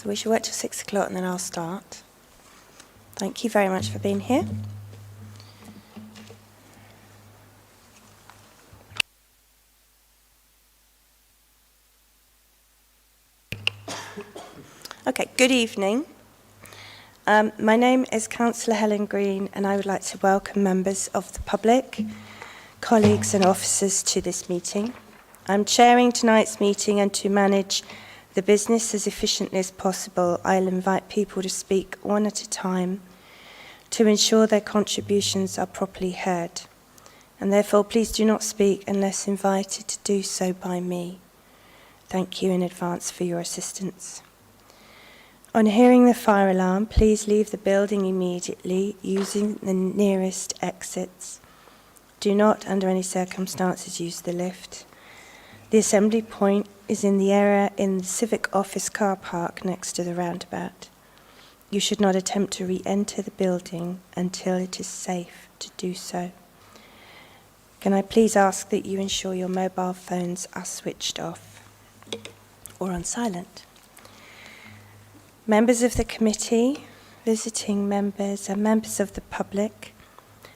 So we should wait till 6 o'clock and then I'll start. Thank you very much for being here. Okay, good evening. My name is Councillor Helen Green and I would like to welcome members of the public, colleagues and officers to this meeting. I'm chairing tonight's meeting, and to manage the business as efficiently as possible, I'll invite people to speak one at a time to ensure their contributions are properly heard. And therefore, please do not speak unless invited to do so by me. Thank you in advance for your assistance. On hearing the fire alarm, please leave the building immediately using the nearest exits. Do not, under any circumstances, use the lift. The assembly point is in the area in the Civic Office car park next to the roundabout. You should not attempt to re-enter the building until it is safe to do so. Can I please ask that you ensure your mobile phones are switched off or on silent? Members of the committee, visiting members and members of the public,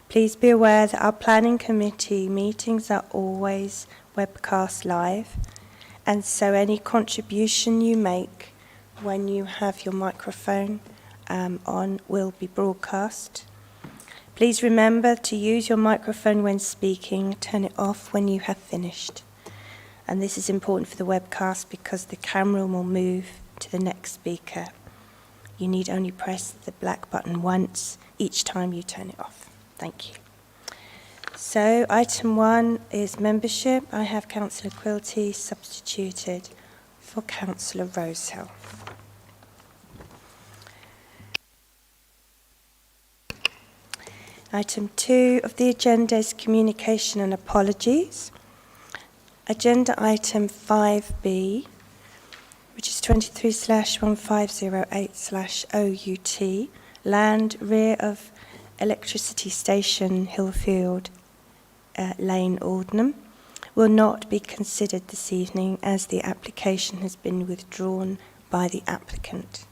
please be aware that our planning committee meetings are always webcast live, and so any contribution you make when you have your microphone on will be broadcast. Please remember to use your microphone when speaking, turn it off when you have finished. And this is important for the webcast because the camera will move to the next speaker. You need only press the black button once each time you turn it off. Thank you. So item 1 is membership. I have Councillor Quilty substituted for Councillor Rosehill. Item 2 of the agenda is communication and apologies. Agenda item 5B, which is 23/1508/OUT, land rear of electricity station Hillfield Lane, Aldenham, will not be considered this evening as the application has been withdrawn by the applicant.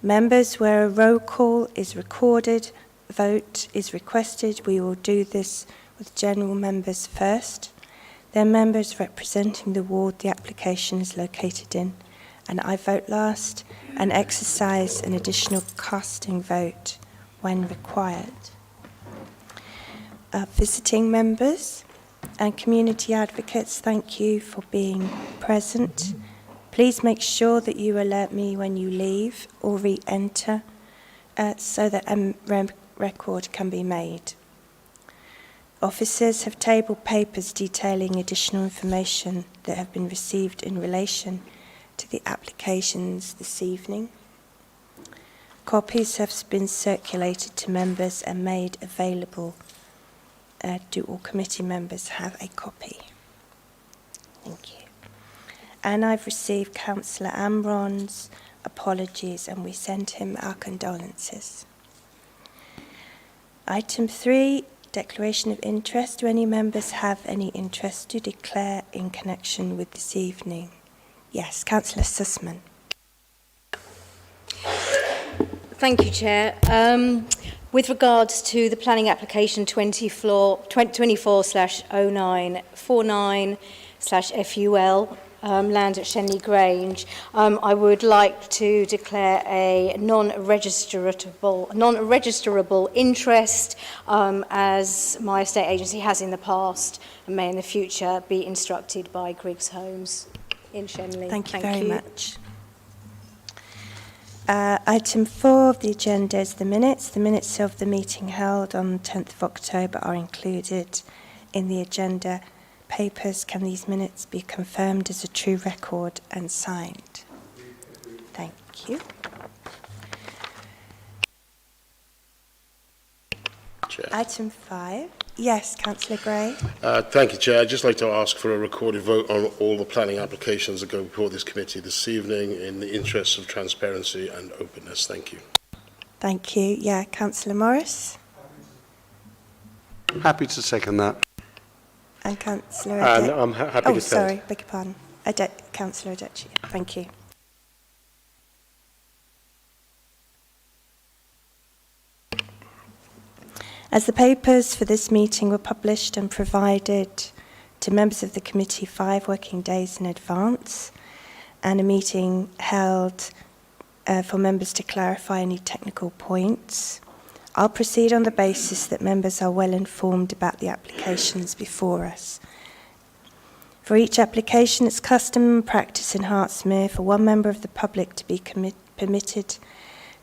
Members, where a roll call is recorded, vote is requested. We will do this with general members first, then members representing the ward the application is located in, and I vote last and exercise an additional casting vote when required. Visiting members and community advocates, thank you for being present. Please make sure that you alert me when you leave or re-enter so that a record can be made. Officers have tabled papers detailing additional information that have been received in relation to the applications this evening. Copies have been circulated to members and made available. Do all committee members have a copy? Thank you. And I've received Councillor Amron's apologies and we send him our condolences. Item 3, declaration of interest. Do any members have any interest to declare in connection with this evening? Yes, Councillor Sussman. Thank you, Chair. With regards to the planning application 24/0949/FUL, land at Shenley Grange, I would like to declare a non-registerable interest as my estate agency has in the past and may in the future be instructed by Griggs Homes in Shenley. Thank you very much. Item 4 of the agenda is the minutes. The minutes of the meeting held on the 10th of October are included in the agenda papers. Can these minutes be confirmed as a true record and signed? Thank you. Chair. Item 5. Yes, Councillor Gray. Thank you, Chair. I'd just like to ask for a recorded vote on all the planning applications that go before this committee this evening in the interests of transparency and openness. Thank you. Thank you. Yeah, Councillor Morris. Happy to second that. And Councillor And I'm happy to sorry, beg your pardon. Councillor Adechi. Thank you. As the papers for this meeting were published and provided to members of the committee 5 working days in advance, and a meeting held for members to clarify any technical points, I'll proceed on the basis that members are well informed about the applications before us. For each application, it's custom and practice in Hertsmere for one member of the public to be permitted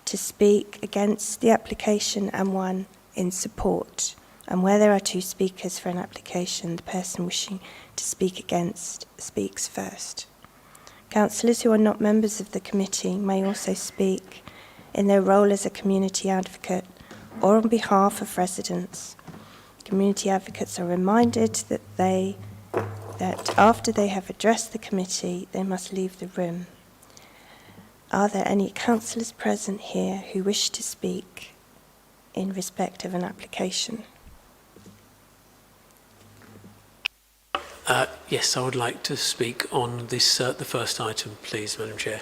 to speak against the application and one in support. And where there are 2 speakers for an application, the person wishing to speak against speaks first. Councillors who are not members of the committee may also speak in their role as a community advocate or on behalf of residents. Community advocates are reminded that after they have addressed the committee, they must leave the room. Are there any councillors present here who wish to speak in respect of an application? Yes, I would like to speak on this, the first item, please, Madam Chair.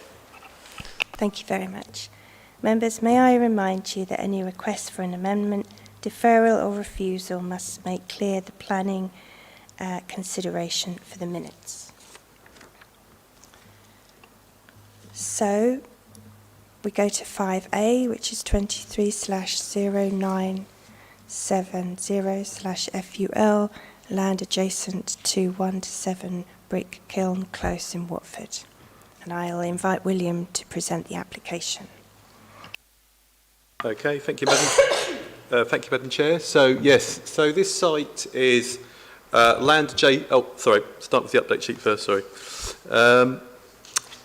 Thank you very much. Members, may I remind you that any request for an amendment, deferral or refusal must make clear the planning consideration for the minutes. So, we go to 5A, which is 23/0970/FUL, land adjacent to 1-7 Brick Kiln Close in Watford. And I'll invite William to present the application. Okay, thank you, Madam Chair. So yes, so this site is land adjacent. Oh, sorry. Start with the update sheet first. Sorry.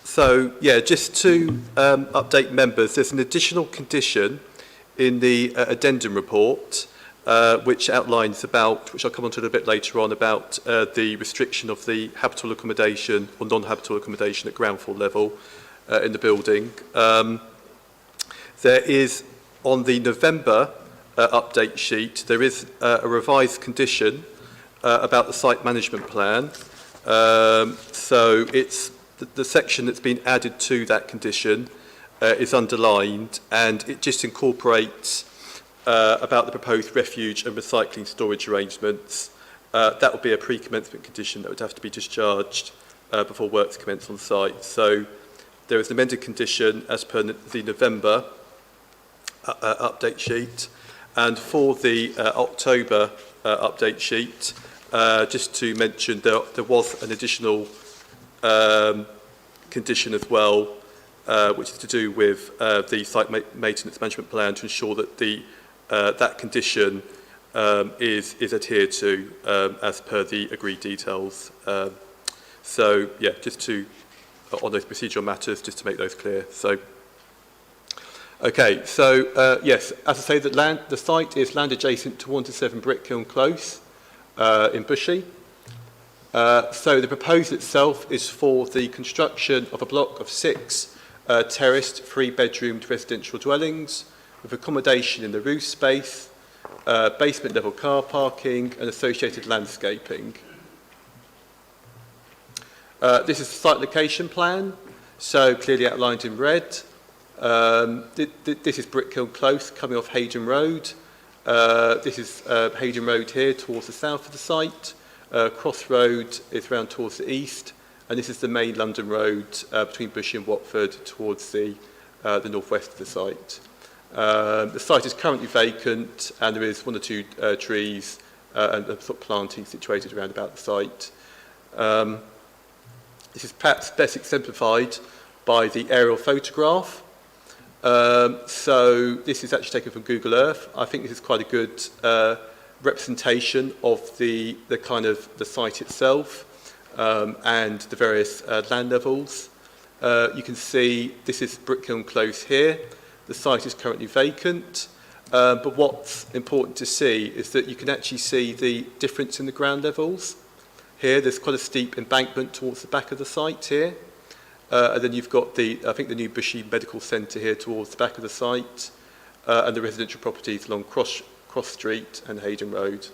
So yeah, just to update members, there's an additional condition in the addendum report, which outlines about, which I'll come on to a little bit later on, about the restriction of the habitable accommodation or non-habitable accommodation at ground floor level in the building. There is, on the November update sheet, there is a revised condition about the site management plan. So it's the section that's been added to that condition is underlined, and it just incorporates about the proposed refuge and recycling storage arrangements. That would be a pre-commencement condition that would have to be discharged before works commence on site. So there is an amended condition as per the November update sheet. And for the October update sheet, just to mention, there was an additional condition as well, which is to do with the site maintenance management plan, to ensure that that condition is adhered to as per the agreed details. So yeah, just to on those procedural matters, just to make those clear. So okay, so yes, as I say, the site is land adjacent to 1-7 Brick Kiln Close in Bushy. So the proposal itself is for the construction of a block of 6 terraced 3-bedroomed residential dwellings with accommodation in the roof space, basement level car parking and associated landscaping. This is the site location plan, so clearly outlined in red. This is Brick Kiln Close coming off Hayden Road. This is Hayden Road here towards the south of the site. Cross Road is round towards the east, and this is the main London road between Bushy and Watford towards the northwest of the site. The site is currently vacant, and there is 1 or 2 trees and sort of planting situated around about the site. This is perhaps best exemplified by the aerial photograph. So this is actually taken from Google Earth. I think this is quite a good representation of the kind of the site itself and the various land levels. You can see this is Brick Kiln Close here. The site is currently vacant, but what's important to see is that you can actually see the difference in the ground levels. Here, there's quite a steep embankment towards the back of the site here. And then you've got I think the new Bushy Medical Centre here towards the back of the site, and the residential properties along Cross Street and Hayden Road.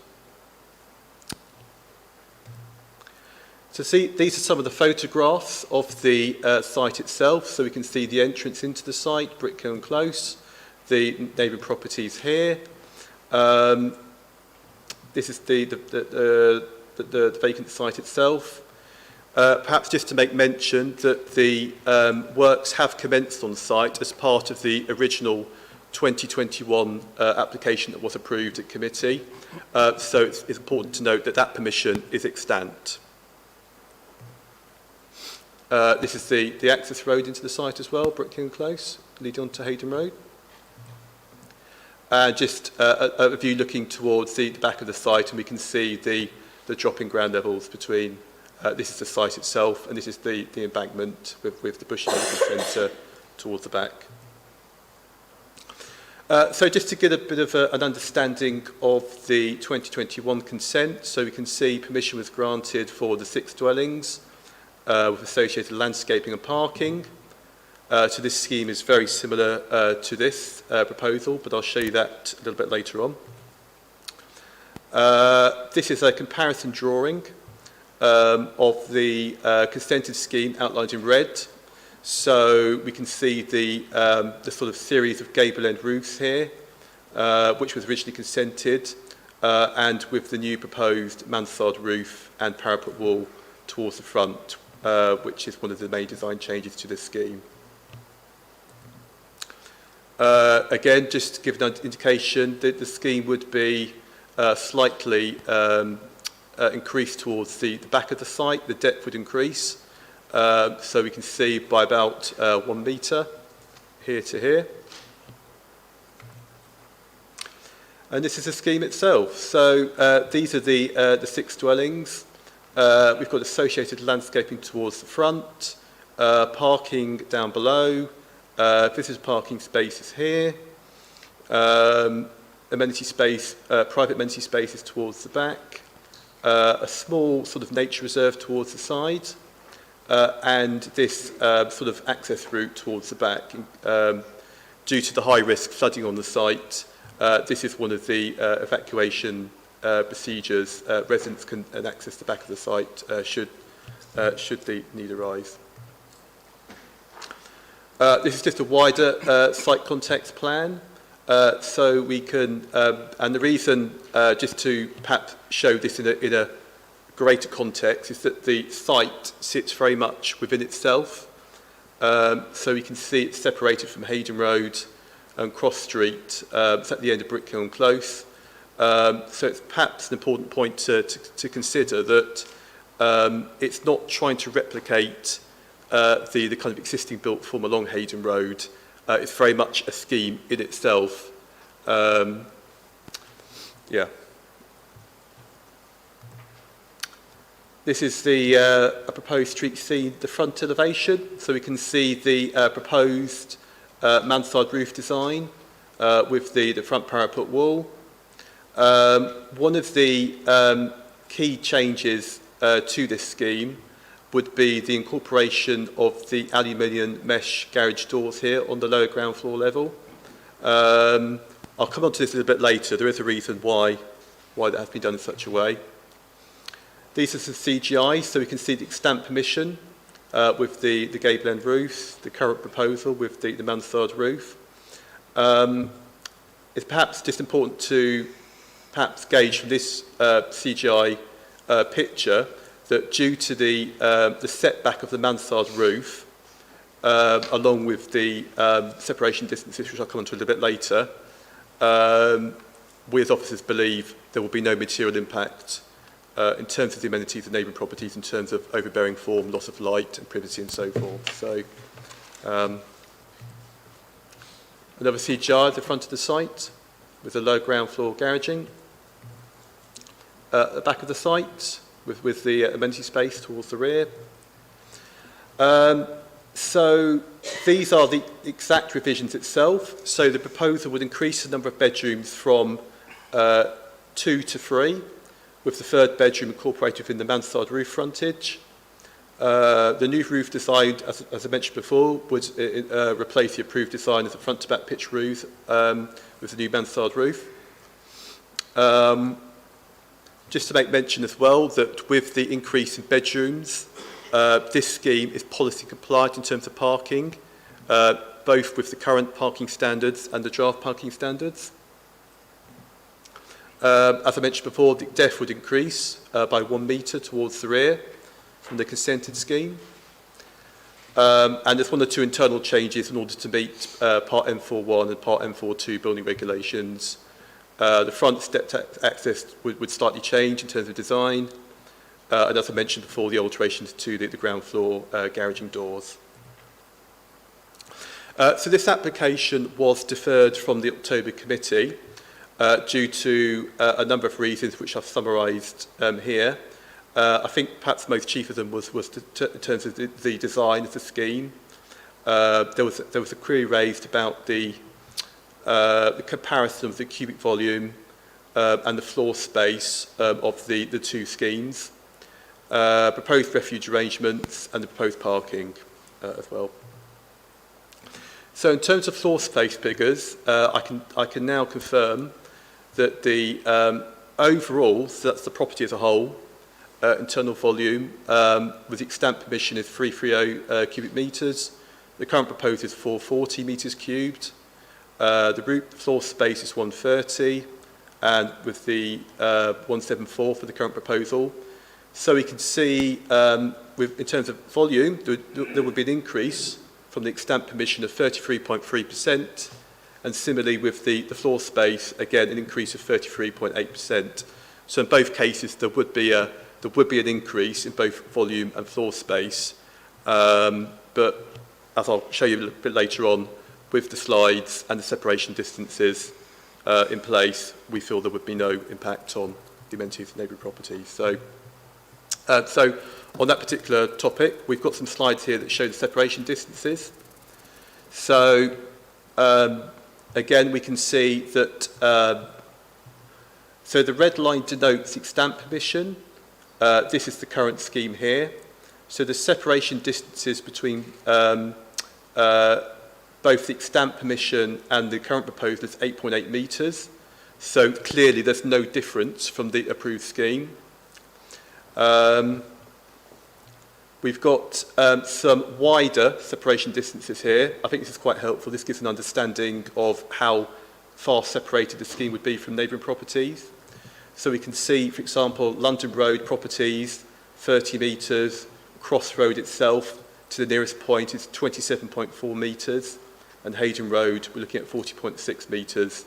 So see, these are some of the photographs of the site itself. So we can see the entrance into the site, Brick Kiln Close, the neighbouring properties here. This is the vacant site itself. Perhaps just to make mention that the works have commenced on site as part of the original 2021 application that was approved at committee. So it's important to note that that permission is extant. This is the access road into the site as well, Brookhill Close, leading on to Hayden Road. And just a view looking towards the back of the site, and we can see the drop in ground levels between, this is the site itself, and this is the embankment with the bush centre towards the back. So just to get a bit of an understanding of the 2021 consent, so we can see permission was granted for the 6 dwellings with associated landscaping and parking. So this scheme is very similar to this proposal, but I'll show you that a little bit later on. This is a comparison drawing of the consented scheme outlined in red. So we can see the sort of series of gable end roofs here, which was originally consented, and with the new proposed mansard roof and parapet wall towards the front, which is one of the main design changes to this scheme. Again, just to give an indication that the scheme would be slightly increased towards the back of the site. The depth would increase, so we can see by about 1 metre here to here. And this is the scheme itself. So these are the 6 dwellings. We've got associated landscaping towards the front, parking down below, visitor parking spaces here, amenity space, private amenity spaces towards the back, a small sort of nature reserve towards the side, and this sort of access route towards the back. Due to the high risk flooding on the site, this is one of the evacuation procedures. Residents can access the back of the site should the need arise. This is just a wider site context plan. So we can, and the reason, just to perhaps show this in a greater context, is that the site sits very much within itself. So we can see it's separated from Hayden Road and Cross Street. It's at the end of Brookhill Close. So it's perhaps an important point to consider that it's not trying to replicate the kind of existing built form along Hayden Road. It's very much a scheme in itself. Yeah. This is a proposed street scene, the front elevation. So we can see the proposed mansard roof design with the front parapet wall. One of the key changes to this scheme would be the incorporation of the aluminium mesh garage doors here on the lower ground floor level. I'll come on to this a little bit later. There is a reason why that has been done in such a way. These are some CGI, so we can see the extant permission with the gable end roofs, the current proposal with the mansard roof. It's perhaps just important to perhaps gauge from this CGI picture that due to the setback of the mansard roof, along with the separation distances, which I'll come on to a little bit later, we as officers believe there will be no material impact in terms of the amenities of neighbouring properties, in terms of overbearing form, loss of light and privacy and so forth. So another CGI at the front of the site with the low ground floor garaging. At the back of the site with the amenity space towards the rear. So these are the exact revisions itself. So the proposal would increase the number of bedrooms from 2 to 3, with the 3rd bedroom incorporated within the mansard roof frontage. The new roof design, as I mentioned before, would replace the approved design of the front-to-back pitch roof with the new mansard roof. Just to make mention as well that with the increase in bedrooms, this scheme is policy compliant in terms of parking, both with the current parking standards and the draft parking standards. As I mentioned before, the depth would increase by 1 metre towards the rear from the consented scheme. And there's one or two internal changes in order to meet Part M41 and Part M42 building regulations. The front stepped access would slightly change in terms of design. And as I mentioned before, the alterations to the ground floor garaging doors. So this application was deferred from the October committee due to a number of reasons which I've summarised here. I think perhaps most chief of them was in terms of the design of the scheme. There was a query raised about the comparison of the cubic volume and the floor space of the two schemes, proposed refuge arrangements and the proposed parking as well. So in terms of floor space figures, I can now confirm that the overall, so that's the property as a whole, internal volume with the extant permission is 330 cubic metres. The current proposal is 440 metres cubed. The root floor space is 130, and with the 174 for the current proposal. So we can see, in terms of volume, there would be an increase from the extant permission of 33.3%, and similarly with the floor space, again, an increase of 33.8%. So in both cases, there would be an increase in both volume and floor space. But as I'll show you a little bit later on, with the slides and the separation distances in place, we feel there would be no impact on the amenities of neighbouring properties. So on that particular topic, we've got some slides here that show the separation distances. So again, we can see that so the red line denotes extant permission. This is the current scheme here. So the separation distances between both the extant permission and the current proposal is 8.8 metres. So clearly there's no difference from the approved scheme. We've got some wider separation distances here. I think this is quite helpful. This gives an understanding of how far separated the scheme would be from neighbouring properties. So we can see, for example, London Road properties, 30 metres, Cross Road itself to the nearest point is 27.4 metres, and Hayden Road, we're looking at 40.6 metres.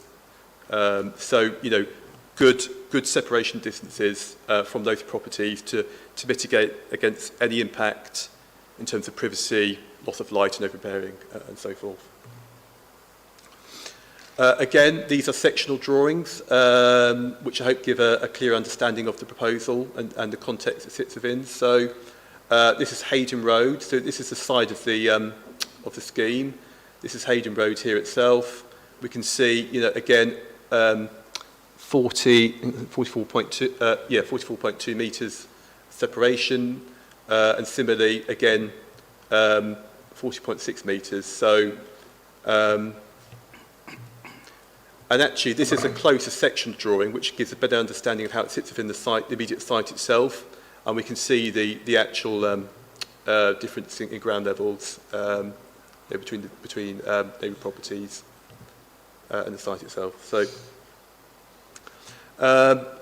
So, you know, good separation distances from those properties to mitigate against any impact in terms of privacy, loss of light and overbearing, and so forth. Again, these are sectional drawings, which I hope give a clear understanding of the proposal and the context it sits within. So this is Hayden Road. So this is the side of the scheme. This is Hayden Road here itself. We can see, you know, again, 44.2 metres separation, and similarly, again, 40.6 metres. So, and actually, this is a closer section drawing, which gives a better understanding of how it sits within the site, the immediate site itself, and we can see the actual difference in ground levels between neighbouring properties and the site itself. So.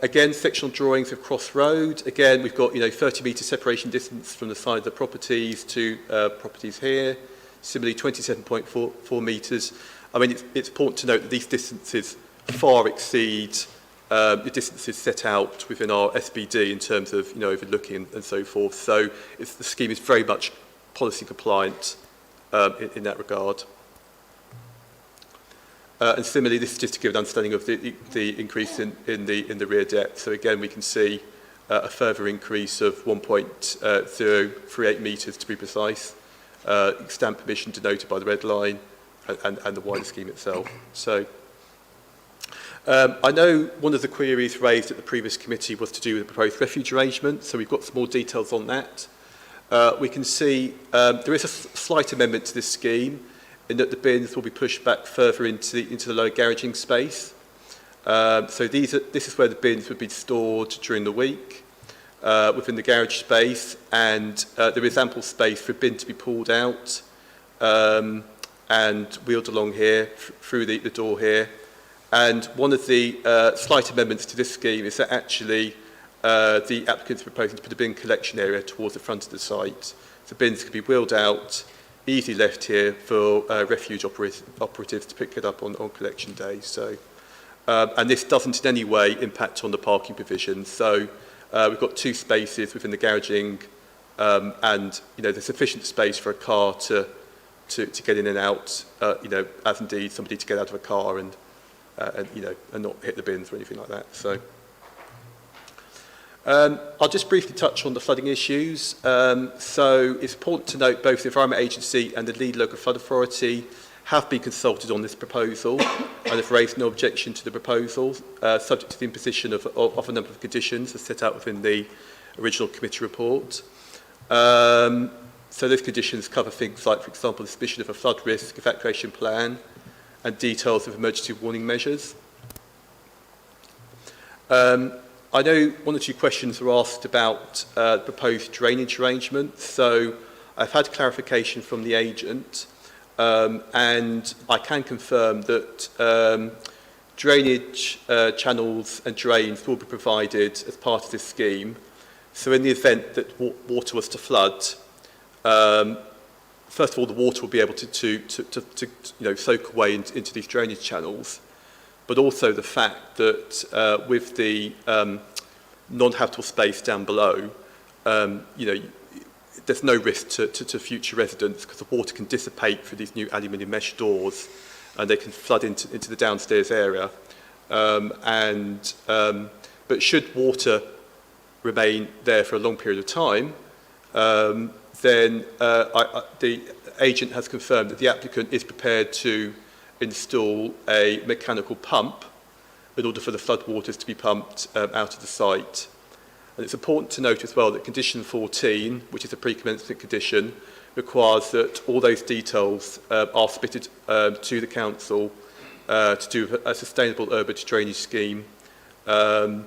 Again, sectional drawings of Cross Road. Again, we've got 30 metre separation distance from the side of the properties to properties here. Similarly, 27.4 metres. I mean, it's important to note that these distances far exceed the distances set out within our SBD in terms of overlooking and so forth. So the scheme is very much policy compliant in that regard. And similarly, this is just to give an understanding of the increase in the rear depth. So again, we can see a further increase of 1.038 metres to be precise, extant permission denoted by the red line, and the wider scheme itself. So I know one of the queries raised at the previous committee was to do with the proposed refuge arrangement, so we've got some more details on that. We can see there is a slight amendment to this scheme, in that the bins will be pushed back further into the lower garaging space. So this is where the bins would be stored during the week within the garage space, and there is ample space for a bin to be pulled out and wheeled along here through the door here. And one of the slight amendments to this scheme is that actually the applicants are proposing to put a bin collection area towards the front of the site. So bins can be wheeled out, easily left here for refuge operatives to pick it up on collection day. So, and this doesn't in any way impact on the parking provision. So we've got 2 spaces within the garaging, and there's sufficient space for a car to get in and out. As indeed somebody to get out of a car and not hit the bins or anything like that. So. I'll just briefly touch on the flooding issues. So it's important to note both the Environment Agency and the lead local flood authority have been consulted on this proposal and have raised no objection to the proposal, subject to the imposition of a number of conditions as set out within the original committee report. So those conditions cover things like, for example, the submission of a flood risk evacuation plan and details of emergency warning measures. I know 1 or 2 questions were asked about proposed drainage arrangements. So I've had clarification from the agent, and I can confirm that drainage channels and drains will be provided as part of this scheme. So in the event that water was to flood, first of all, the water will be able to soak away into these drainage channels. But also the fact that with the non-habitable space down below, there's no risk to future residents because the water can dissipate through these new aluminium mesh doors and they can flood into the downstairs area. But should water remain there for a long period of time, then the agent has confirmed that the applicant is prepared to install a mechanical pump in order for the flood waters to be pumped out of the site. And it's important to note as well that condition 14, which is a pre-commencement condition, requires that all those details are submitted to the council to do a sustainable urban drainage scheme prior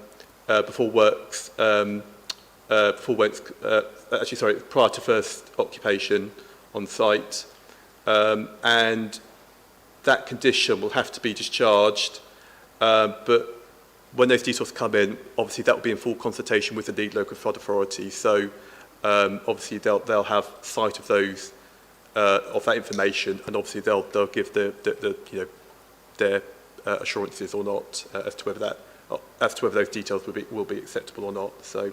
to first occupation on site. And that condition will have to be discharged, but when those details come in, obviously that will be in full consultation with the lead local flood authority. So obviously they'll have sight of those of that information, and obviously they'll give their assurances or not as to whether those details will be acceptable or not. So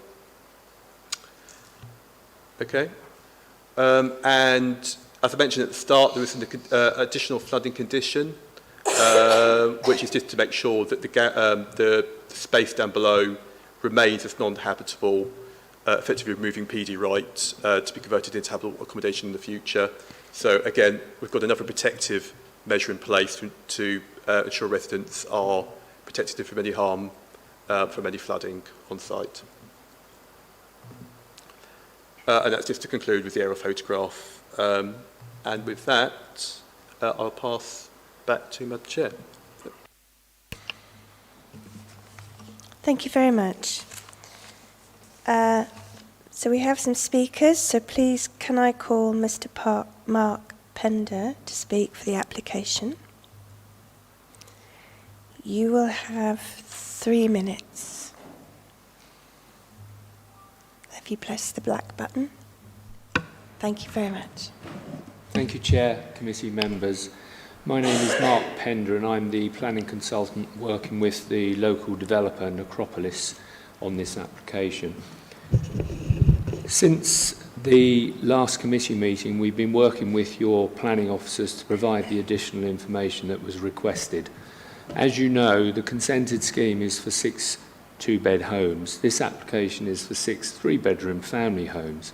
okay, and as I mentioned at the start, there is an additional flooding condition, which is just to make sure that the space down below remains as non-habitable, effectively removing PD rights to be converted into habitable accommodation in the future. So again, we've got another protective measure in place to ensure residents are protected from any harm from any flooding on site. And that's just to conclude with the aerial photograph. And with that, I'll pass back to Madam Chair. Thank you very much. So we have some speakers, so please can I call Mr. Mark Pender to speak for the application. You will have 3 minutes. Have you pressed the black button? Thank you very much. Thank you, Chair, committee members. My name is Mark Pender and I'm the planning consultant working with the local developer Necropolis on this application. Since the last committee meeting, we've been working with your planning officers to provide the additional information that was requested. As you know, the consented scheme is for 6 2-bed homes. This application is for 6 3-bedroom family homes.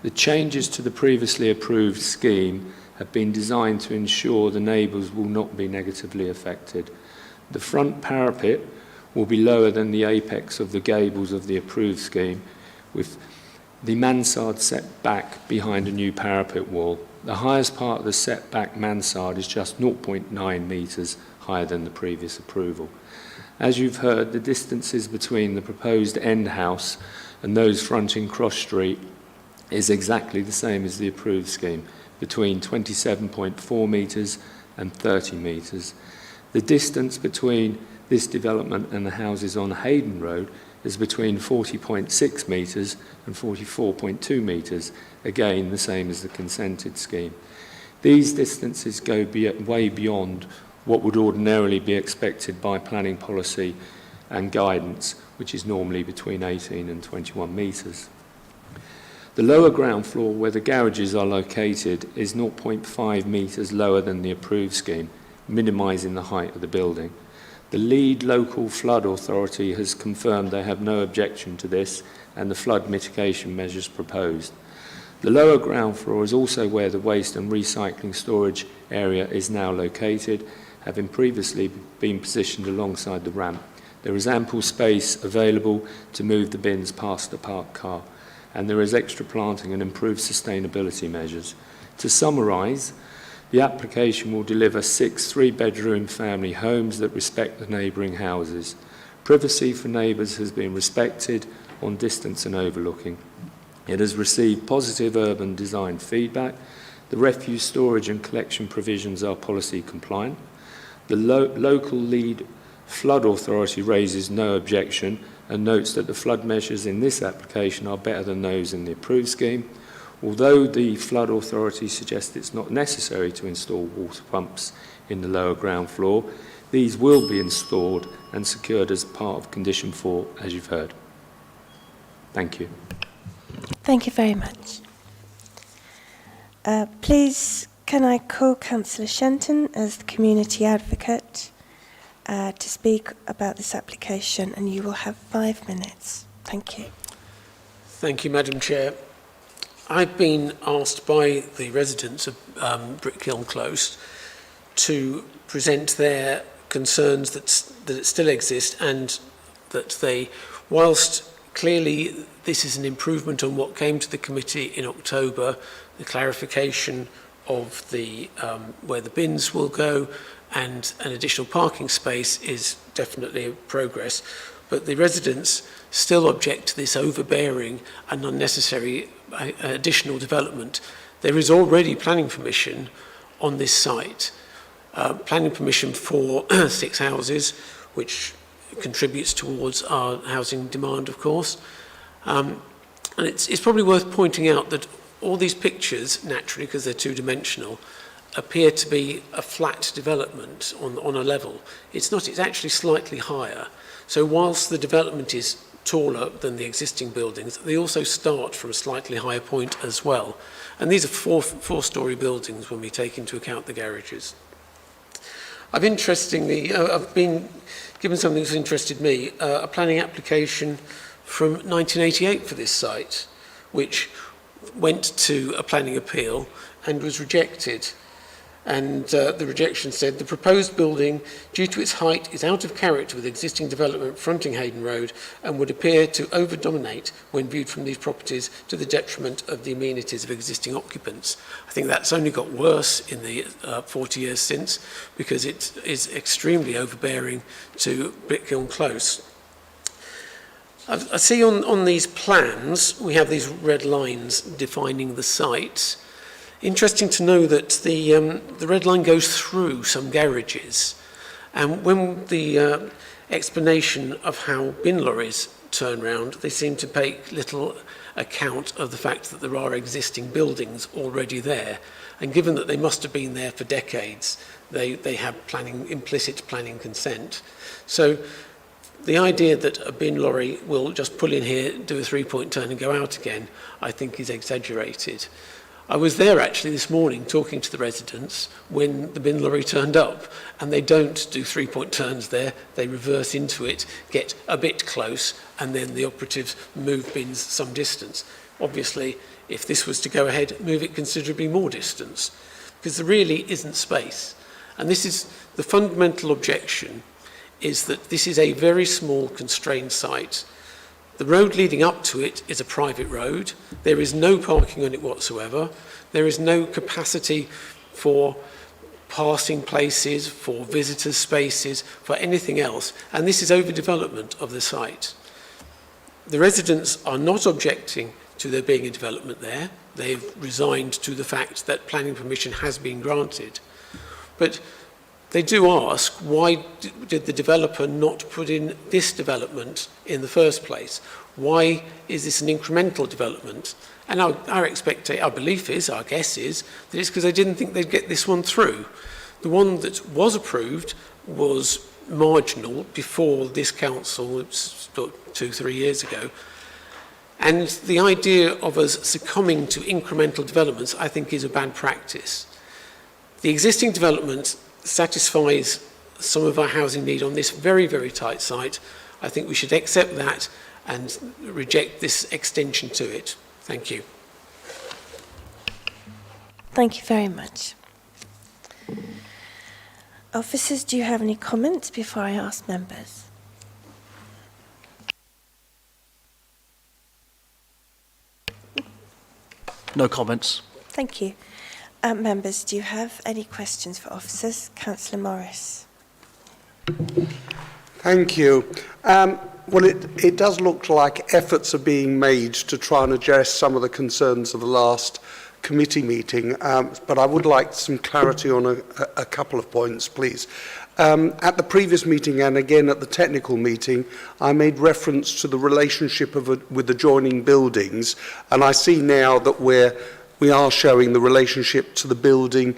The changes to the previously approved scheme have been designed to ensure the neighbours will not be negatively affected. The front parapet will be lower than the apex of the gables of the approved scheme, with the mansard set back behind a new parapet wall. The highest part of the setback mansard is just 0.9 metres higher than the previous approval. As you've heard, the distances between the proposed end house and those fronting Cross Street is exactly the same as the approved scheme, between 27.4 metres and 30 metres. The distance between this development and the houses on Hayden Road is between 40.6 metres and 44.2 metres, again the same as the consented scheme. These distances go way beyond what would ordinarily be expected by planning policy and guidance, which is normally between 18 and 21 metres. The lower ground floor, where the garages are located, is 0.5 metres lower than the approved scheme, minimising the height of the building. The lead local flood authority has confirmed they have no objection to this and the flood mitigation measures proposed. The lower ground floor is also where the waste and recycling storage area is now located, having previously been positioned alongside the ramp. There is ample space available to move the bins past the parked car, and there is extra planting and improved sustainability measures. To summarise, the application will deliver 6 3-bedroom family homes that respect the neighbouring houses. Privacy for neighbours has been respected on distance and overlooking. It has received positive urban design feedback. The refuse storage and collection provisions are policy compliant. The local lead flood authority raises no objection and notes that the flood measures in this application are better than those in the approved scheme. Although the flood authority suggests it's not necessary to install water pumps in the lower ground floor, these will be installed and secured as part of condition 4, as you've heard. Thank you. Thank you very much. Please, can I call Councillor Shenton as the community advocate to speak about this application, and you will have 5 minutes. Thank you. Thank you, Madam Chair. I've been asked by the residents of Brickkiln Close to present their concerns that still exist, and that they, whilst clearly this is an improvement on what came to the committee in October, the clarification of the where the bins will go and an additional parking space is definitely a progress. But the residents still object to this overbearing and unnecessary additional development. There is already planning permission on this site, planning permission for 6 houses, which contributes towards our housing demand, of course. And it's probably worth pointing out that all these pictures, naturally, because they're two-dimensional, appear to be a flat development on a level. It's not, it's actually slightly higher. So whilst the development is taller than the existing buildings, they also start from a slightly higher point as well. And these are four-storey buildings when we take into account the garages. I've been given something that's interested me, a planning application from 1988 for this site, which went to a planning appeal and was rejected. And the rejection said, the proposed building, due to its height, is out of character with existing development fronting Hayden Road and would appear to over-dominate when viewed from these properties to the detriment of the amenities of existing occupants. I think that's only got worse in the 40 years since, because it is extremely overbearing to Brickkiln Close. I see on these plans, we have these red lines defining the site. Interesting to know that the red line goes through some garages, and when the explanation of how bin lorries turn round, they seem to take little account of the fact that there are existing buildings already there, and given that they must have been there for decades, they have implicit planning consent. So the idea that a bin lorry will just pull in here, do a 3-point turn and go out again, I think is exaggerated. I was there actually this morning talking to the residents when the bin lorry turned up, and they don't do 3-point turns there. They reverse into it, get a bit close, and then the operatives move bins some distance. Obviously, if this was to go ahead, move it considerably more distance, because there really isn't space. And this is the fundamental objection, is that this is a very small constrained site. The road leading up to it is a private road. There is no parking on it whatsoever. There is no capacity for passing places, for visitor spaces, for anything else. And this is overdevelopment of the site. The residents are not objecting to there being a development there. They've resigned to the fact that planning permission has been granted. But they do ask, why did the developer not put in this development in the first place? Why is this an incremental development? And our belief is, our guess is, that it's because they didn't think they'd get this one through. The one that was approved was marginal before this council, it was 2-3 years ago. And the idea of us succumbing to incremental developments, I think, is a bad practice. The existing development satisfies some of our housing need on this very, very tight site. I think we should accept that and reject this extension to it. Thank you. Thank you very much. Officers, do you have any comments before I ask members? No comments. Thank you. Members, do you have any questions for officers? Councillor Morris. Thank you. Well, it does look like efforts are being made to try and address some of the concerns of the last committee meeting, but I would like some clarity on a couple of points, please. At the previous meeting and again at the technical meeting, I made reference to the relationship with adjoining buildings, and I see now that we are showing the relationship to the building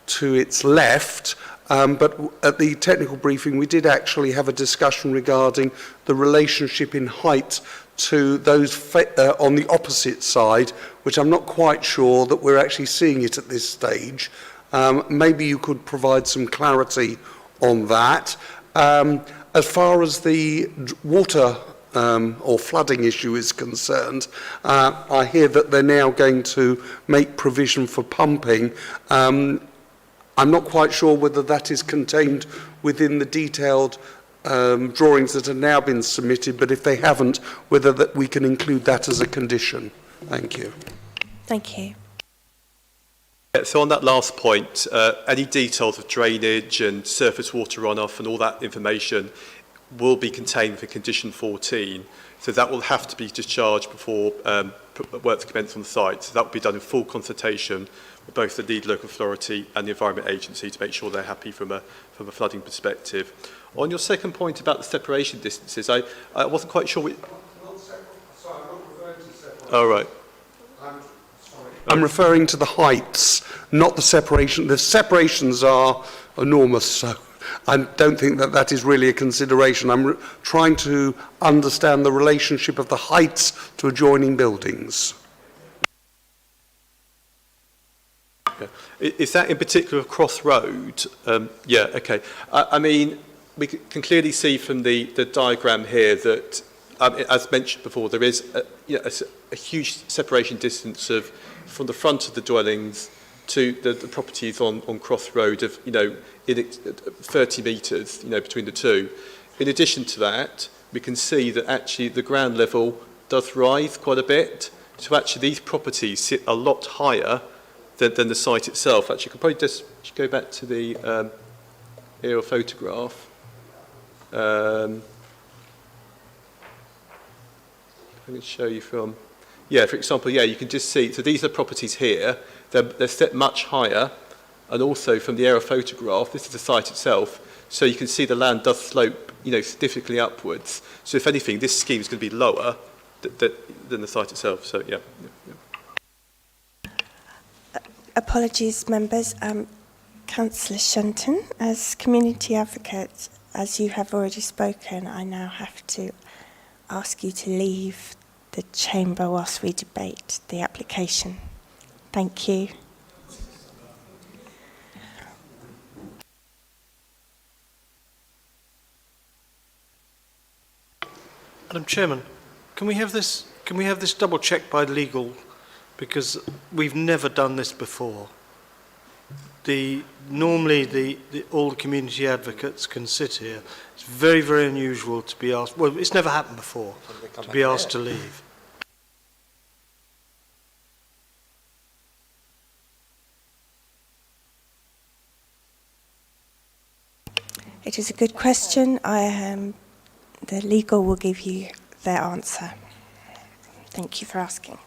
to its left, but at the technical briefing we did actually have a discussion regarding the relationship in height to those on the opposite side, which I'm not quite sure that we're actually seeing it at this stage. Maybe you could provide some clarity on that. As far as the water or flooding issue is concerned, I hear that they're now going to make provision for pumping. I'm not quite sure whether that is contained within the detailed drawings that have now been submitted, but if they haven't, whether that we can include that as a condition. Thank you. Thank you. So on that last point, any details of drainage and surface water runoff and all that information will be contained for condition 14. So that will have to be discharged before work commence on the site. So that will be done in full consultation with both the lead local authority and the Environment Agency to make sure they're happy from a flooding perspective. On your second point about the separation distances, I wasn't quite sure. Sorry, I'm not referring to separation. Oh, right. I'm referring to the heights, not the separation. The separations are enormous, so I don't think that that is really a consideration. I'm trying to understand the relationship of the heights to adjoining buildings. Yeah. Is that in particular Cross Road? Yeah, okay. I mean, we can clearly see from the diagram here that, as mentioned before, there is a huge separation distance from the front of the dwellings to the properties on Cross Road of, 30 metres, between the two. In addition to that, we can see that actually the ground level does rise quite a bit. So actually these properties sit a lot higher than the site itself. Actually, you could probably just go back to the aerial photograph. Let me show you from... Yeah, for example, you can just see, so these are properties here, they're set much higher, and also from the aerial photograph, this is the site itself, so you can see the land does slope, significantly upwards. So if anything, this scheme is going to be lower than the site itself, so yeah. Apologies, members. Councillor Shunton, as community advocate, as you have already spoken, I now have to ask you to leave the chamber whilst we debate the application. Thank you. Madam Chairman, can we have this double checked by legal, because we've never done this before. Normally all the community advocates can sit here. It's very, very unusual to be asked, well, it's never happened before, to be asked to leave. It is a good question. The legal will give you their answer. Thank you for asking.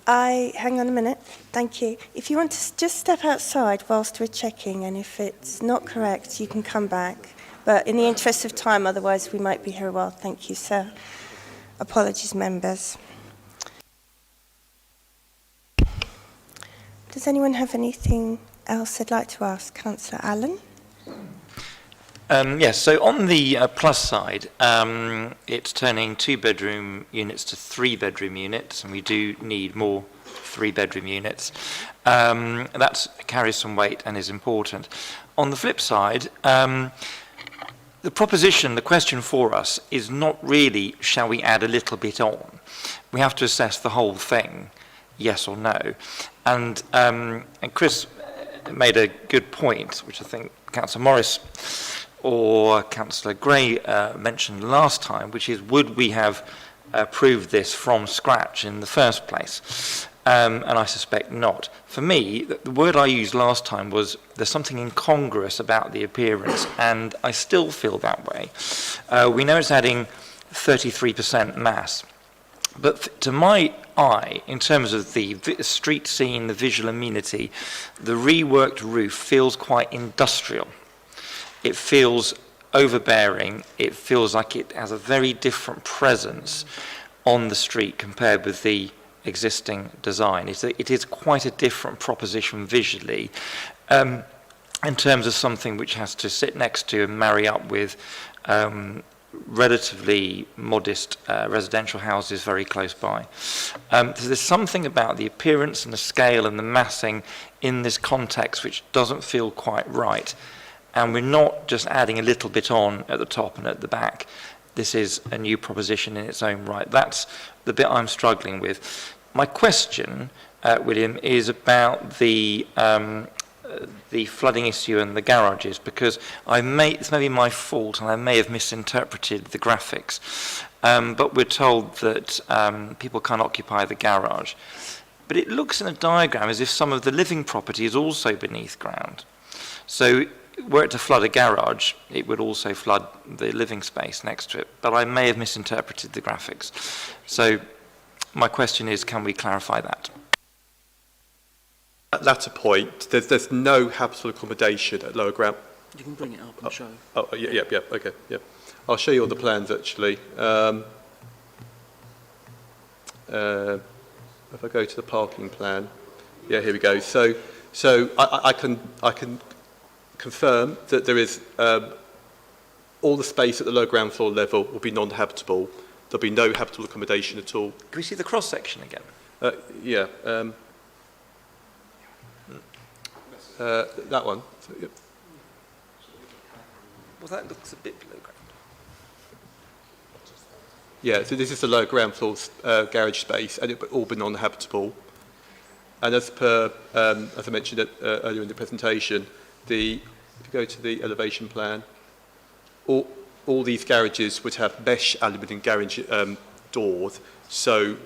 Hang on a minute. Thank you. If you want to just step outside whilst we're checking, and if it's not correct, you can come back. But in the interest of time, otherwise we might be here a while. Thank you, sir. Apologies, members. Does anyone have anything else they'd like to ask? Councillor Allen? Yes, so on the plus side, it's turning 2-bedroom units to 3-bedroom units, and we do need more 3-bedroom units. That carries some weight and is important. On the flip side, the proposition, the question for us is not really, shall we add a little bit on? We have to assess the whole thing, yes or no. And Chris made a good point, which I think Councillor Morris or Councillor Gray mentioned last time, which is, would we have approved this from scratch in the first place? And I suspect not. For me, the word I used last time was there's something incongruous about the appearance, and I still feel that way. We know it's adding 33% mass, but to my eye, in terms of the street scene, the visual amenity, the reworked roof feels quite industrial. It feels overbearing. It feels like it has a very different presence on the street compared with the existing design. It is quite a different proposition visually in terms of something which has to sit next to and marry up with relatively modest residential houses very close by. So there's something about the appearance and the scale and the massing in this context which doesn't feel quite right. And we're not just adding a little bit on at the top and at the back. This is a new proposition in its own right. That's the bit I'm struggling with. My question, William, is about the flooding issue and the garages, because it's maybe my fault and I may have misinterpreted the graphics, but we're told that people can't occupy the garage. But it looks in a diagram as if some of the living property is also beneath ground. So were it to flood a garage, it would also flood the living space next to it. But I may have misinterpreted the graphics. So my question is, can we clarify that? At that point, there's no habitable accommodation at lower ground. You can bring it up and show. Oh, yeah, okay, yeah. I'll show you all the plans, actually. If I go to the parking plan, yeah, here we go. So I can confirm that there is all the space at the lower ground floor level will be non-habitable. There'll be no habitable accommodation at all. Can we see the cross-section again? Yeah. That one. So, yep. Well, that looks a bit below ground. Yeah, so this is the lower ground floor garage space, and it will all be non-habitable. And as per, as I mentioned earlier in the presentation, if you go to the elevation plan, all these garages would have mesh aluminium garage doors. So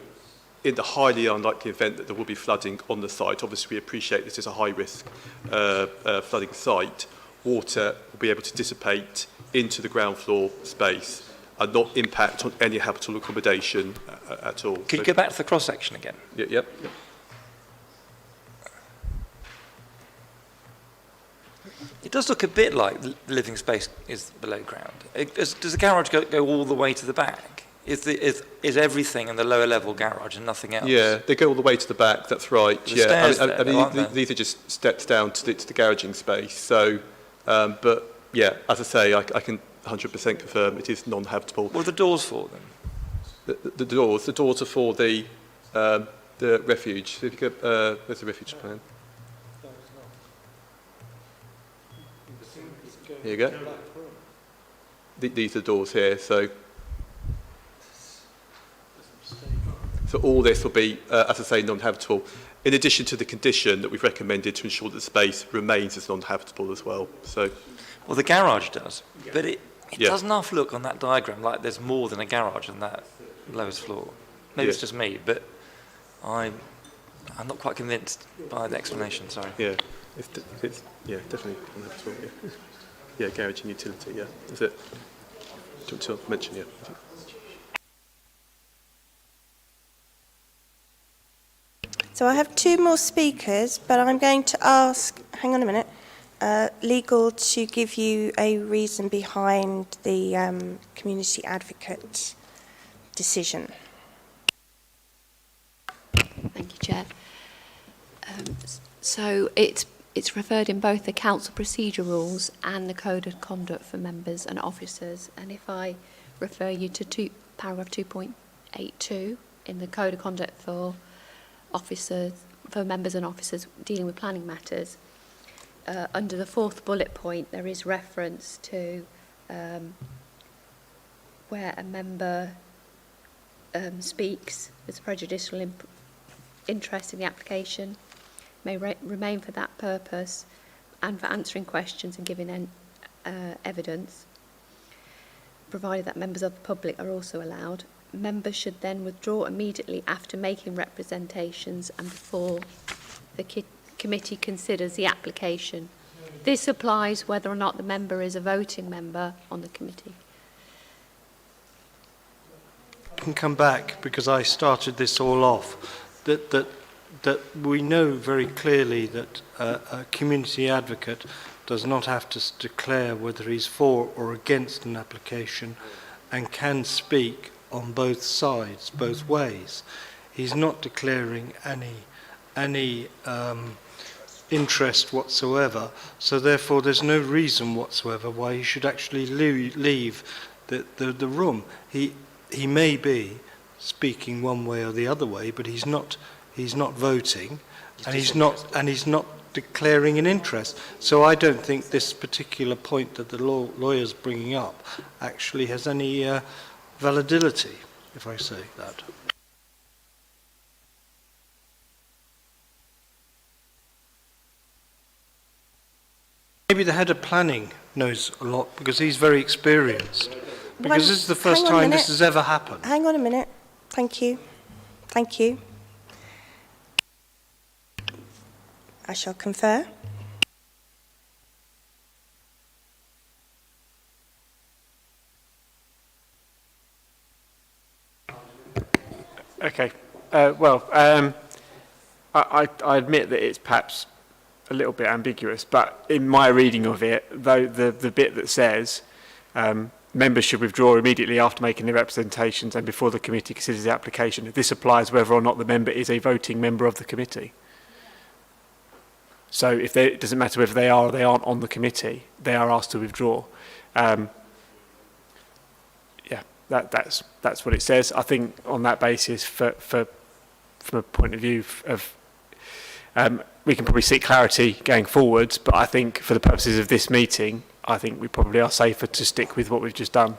in the highly unlikely event that there will be flooding on the site, obviously we appreciate this is a high-risk flooding site, water will be able to dissipate into the ground floor space and not impact on any habitable accommodation at all. Could you go back to the cross-section again? Yep. It does look a bit like the living space is below ground. Does the garage go all the way to the back? Is everything in the lower level garage and nothing else? Yeah, they go all the way to the back, that's right. The stairs I mean, these are just steps down to the garaging space. So, but yeah, as I say, I can 100% confirm it is non-habitable. What are the doors for then? The doors are for the refuge. So if you go, there's the refuge plan. Here you go. These are the doors here. So all this will be, as I say, non-habitable, in addition to the condition that we've recommended to ensure that the space remains as non-habitable as well. So, well, the garage does, but it doesn't half look on that diagram like there's more than a garage on that lowest floor. Maybe it's just me, but I'm not quite convinced by the explanation. Sorry. Yeah, it's definitely non-habitable. Yeah. Yeah, garage and utility, yeah, that's it. Do you want to mention, yeah? So I have two more speakers, but I'm going to ask, hang on a minute, legal to give you a reason behind the community advocate decision. Thank you, Chair. So it's referred in both the council procedure rules and the code of conduct for members and officers. And if I refer you to paragraph 2.82 in the code of conduct for officers, for members and officers dealing with planning matters, under the fourth bullet point there is reference to where a member speaks with prejudicial interest in the application may remain for that purpose and for answering questions and giving evidence, provided that members of the public are also allowed. Members should then withdraw immediately after making representations and before the committee considers the application. This applies whether or not the member is a voting member on the committee. I can come back because I started this all off. That we know very clearly that a community advocate does not have to declare whether he's for or against an application and can speak on both sides, both ways. He's not declaring any interest whatsoever, so therefore there's no reason whatsoever why he should actually leave the room. He may be speaking one way or the other way, but he's not voting, and he's not declaring an interest. So I don't think this particular point that the lawyer's bringing up actually has any validity, if I say that. Maybe the head of planning knows a lot because he's very experienced. Because this is the first time this has ever happened. Hang on a minute. Thank you. Thank you. I shall confer. Okay. I admit that it's perhaps a little bit ambiguous, but in my reading of it, though the bit that says members should withdraw immediately after making their representations and before the committee considers the application, this applies whether or not the member is a voting member of the committee. So it doesn't matter whether they are or they aren't on the committee, they are asked to withdraw. That's what it says. I think on that basis, from a point of view of we can probably seek clarity going forwards, but I think for the purposes of this meeting, I think we probably are safer to stick with what we've just done.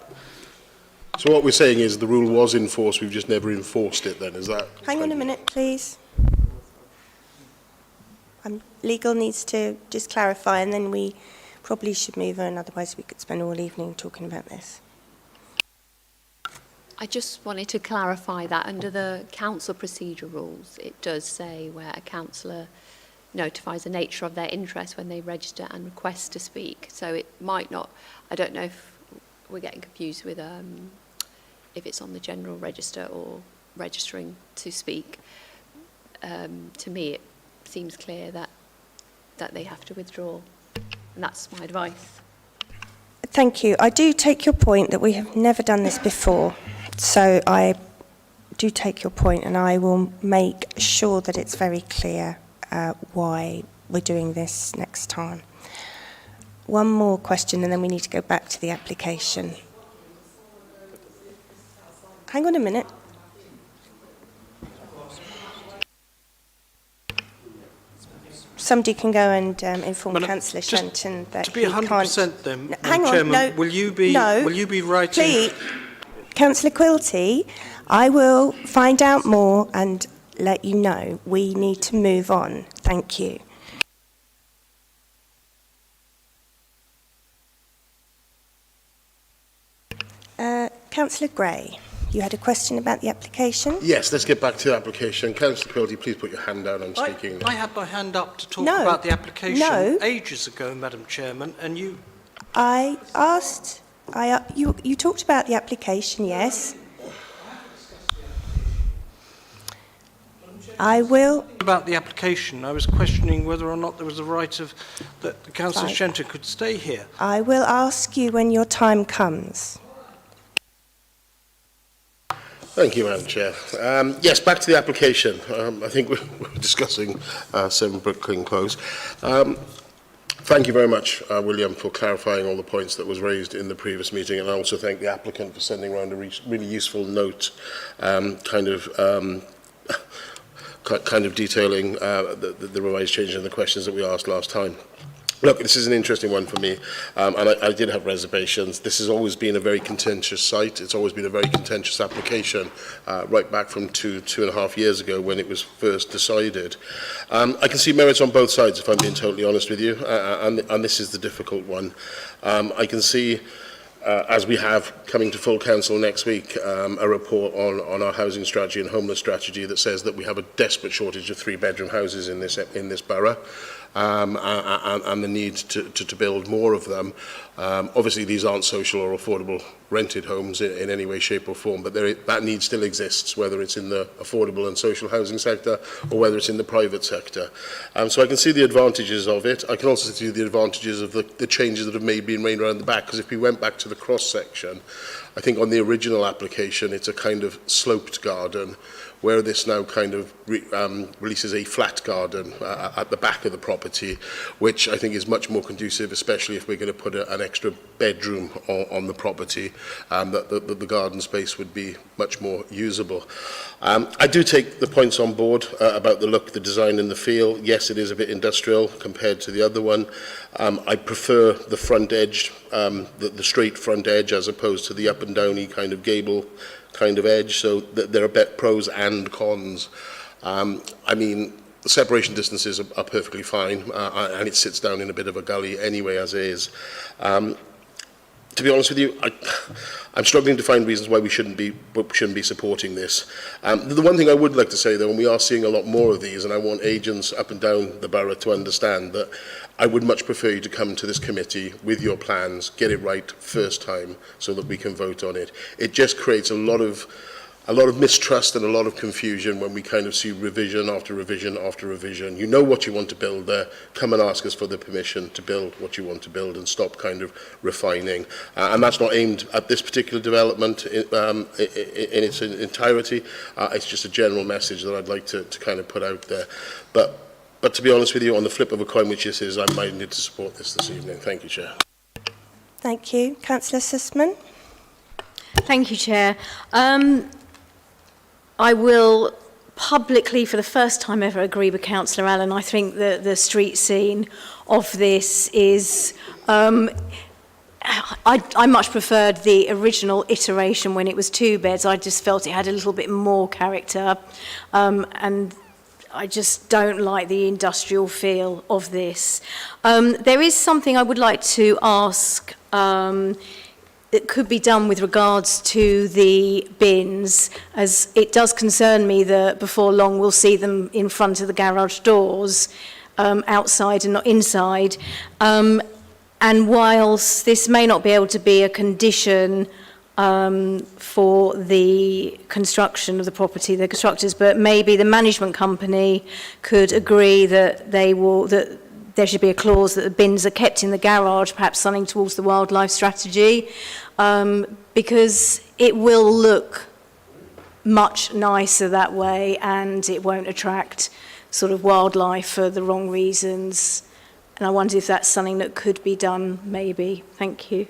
So what we're saying is the rule was enforced, we've just never enforced it then, is that? Hang on a minute, please. Legal needs to just clarify, and then we probably should move on, otherwise we could spend all evening talking about this. I just wanted to clarify that under the council procedure rules, it does say where a councillor notifies the nature of their interest when they register and request to speak. So it might not, I don't know if we're getting confused with if it's on the general register or registering to speak. To me, it seems clear that they have to withdraw, and that's my advice. Thank you. I do take your point that we have never done this before, so I do take your point, and I will make sure that it's very clear why we're doing this next time. One more question, and then we need to go back to the application. Hang on a minute. Somebody can go and inform Councillor Shenton that to be 100% then, no, hang on, Chairman, no, will you be writing? Please, Councillor Quilty, I will find out more and let you know. We need to move on. Thank you. Councillor Gray, you had a question about the application? Yes, let's get back to the application. Councillor Quilty, please put your hand down. I'm speaking. I had my hand up to talk about the application ages ago, Madam Chairman, and you... I asked... You talked about the application, yes. I will. About the application, I was questioning whether or not there was a right of that Councillor Right. Shenter could stay here. I will ask you when your time comes. Thank you, Madam Chair. Yes, back to the application. I think we're discussing 7 Brooklyn Close. Thank you very much, William, for clarifying all the points that was raised in the previous meeting, and I also thank the applicant for sending around a really useful note, kind of detailing the revised changes and the questions that we asked last time. Look, this is an interesting one for me, and I did have reservations. This has always been a very contentious site. It's always been a very contentious application, right back from two and a half years ago when it was first decided. I can see merits on both sides, if I'm being totally honest with you, and this is the difficult one. I can see, as we have coming to full council next week, a report on our housing strategy and homeless strategy that says that we have a desperate shortage of 3-bedroom houses in this borough. And the need to build more of them. Obviously, these aren't social or affordable rented homes in any way, shape or form, but that need still exists, whether it's in the affordable and social housing sector or whether it's in the private sector. So I can see the advantages of it. I can also see the advantages of the changes that have been made around the back, because if we went back to the cross-section, I think on the original application, it's a kind of sloped garden, where this now kind of releases a flat garden at the back of the property, which I think is much more conducive, especially if we're going to put an extra bedroom on the property, that the garden space would be much more usable. I do take the points on board about the look, the design and the feel. Yes, it is a bit industrial compared to the other one. I prefer the front edge, the straight front edge, as opposed to the up and downy kind of gable kind of edge, so there are pros and cons. I mean, the separation distances are perfectly fine, and it sits down in a bit of a gully anyway as is. To be honest with you, I'm struggling to find reasons why we shouldn't be supporting this. The one thing I would like to say, though, and we are seeing a lot more of these, and I want agents up and down the borough to understand that I would much prefer you to come to this committee with your plans, get it right first time, so that we can vote on it. It just creates a lot of mistrust and a lot of confusion when we kind of see revision after revision after revision. You know what you want to build there, come and ask us for the permission to build what you want to build and stop kind of refining. And that's not aimed at this particular development in its entirety. It's just a general message that I'd like to kind of put out there. But to be honest with you, on the flip of a coin, which this is, I'm minded to support this evening. Thank you, Chair. Thank you. Councillor Sussman. Thank you, Chair. I will publicly, for the first time ever, agree with Councillor Allen. I think that the street scene of this is... I much preferred the original iteration when it was 2 beds. I just felt it had a little bit more character. And I just don't like the industrial feel of this. There is something I would like to ask that could be done with regards to the bins, as it does concern me that before long we'll see them in front of the garage doors, outside and not inside. And whilst this may not be able to be a condition for the construction of the property, the constructors, but maybe the management company could agree that that there should be a clause that the bins are kept in the garage, perhaps something towards the wildlife strategy, because it will look much nicer that way, and it won't attract sort of wildlife for the wrong reasons. And I wonder if that's something that could be done, maybe. Thank you.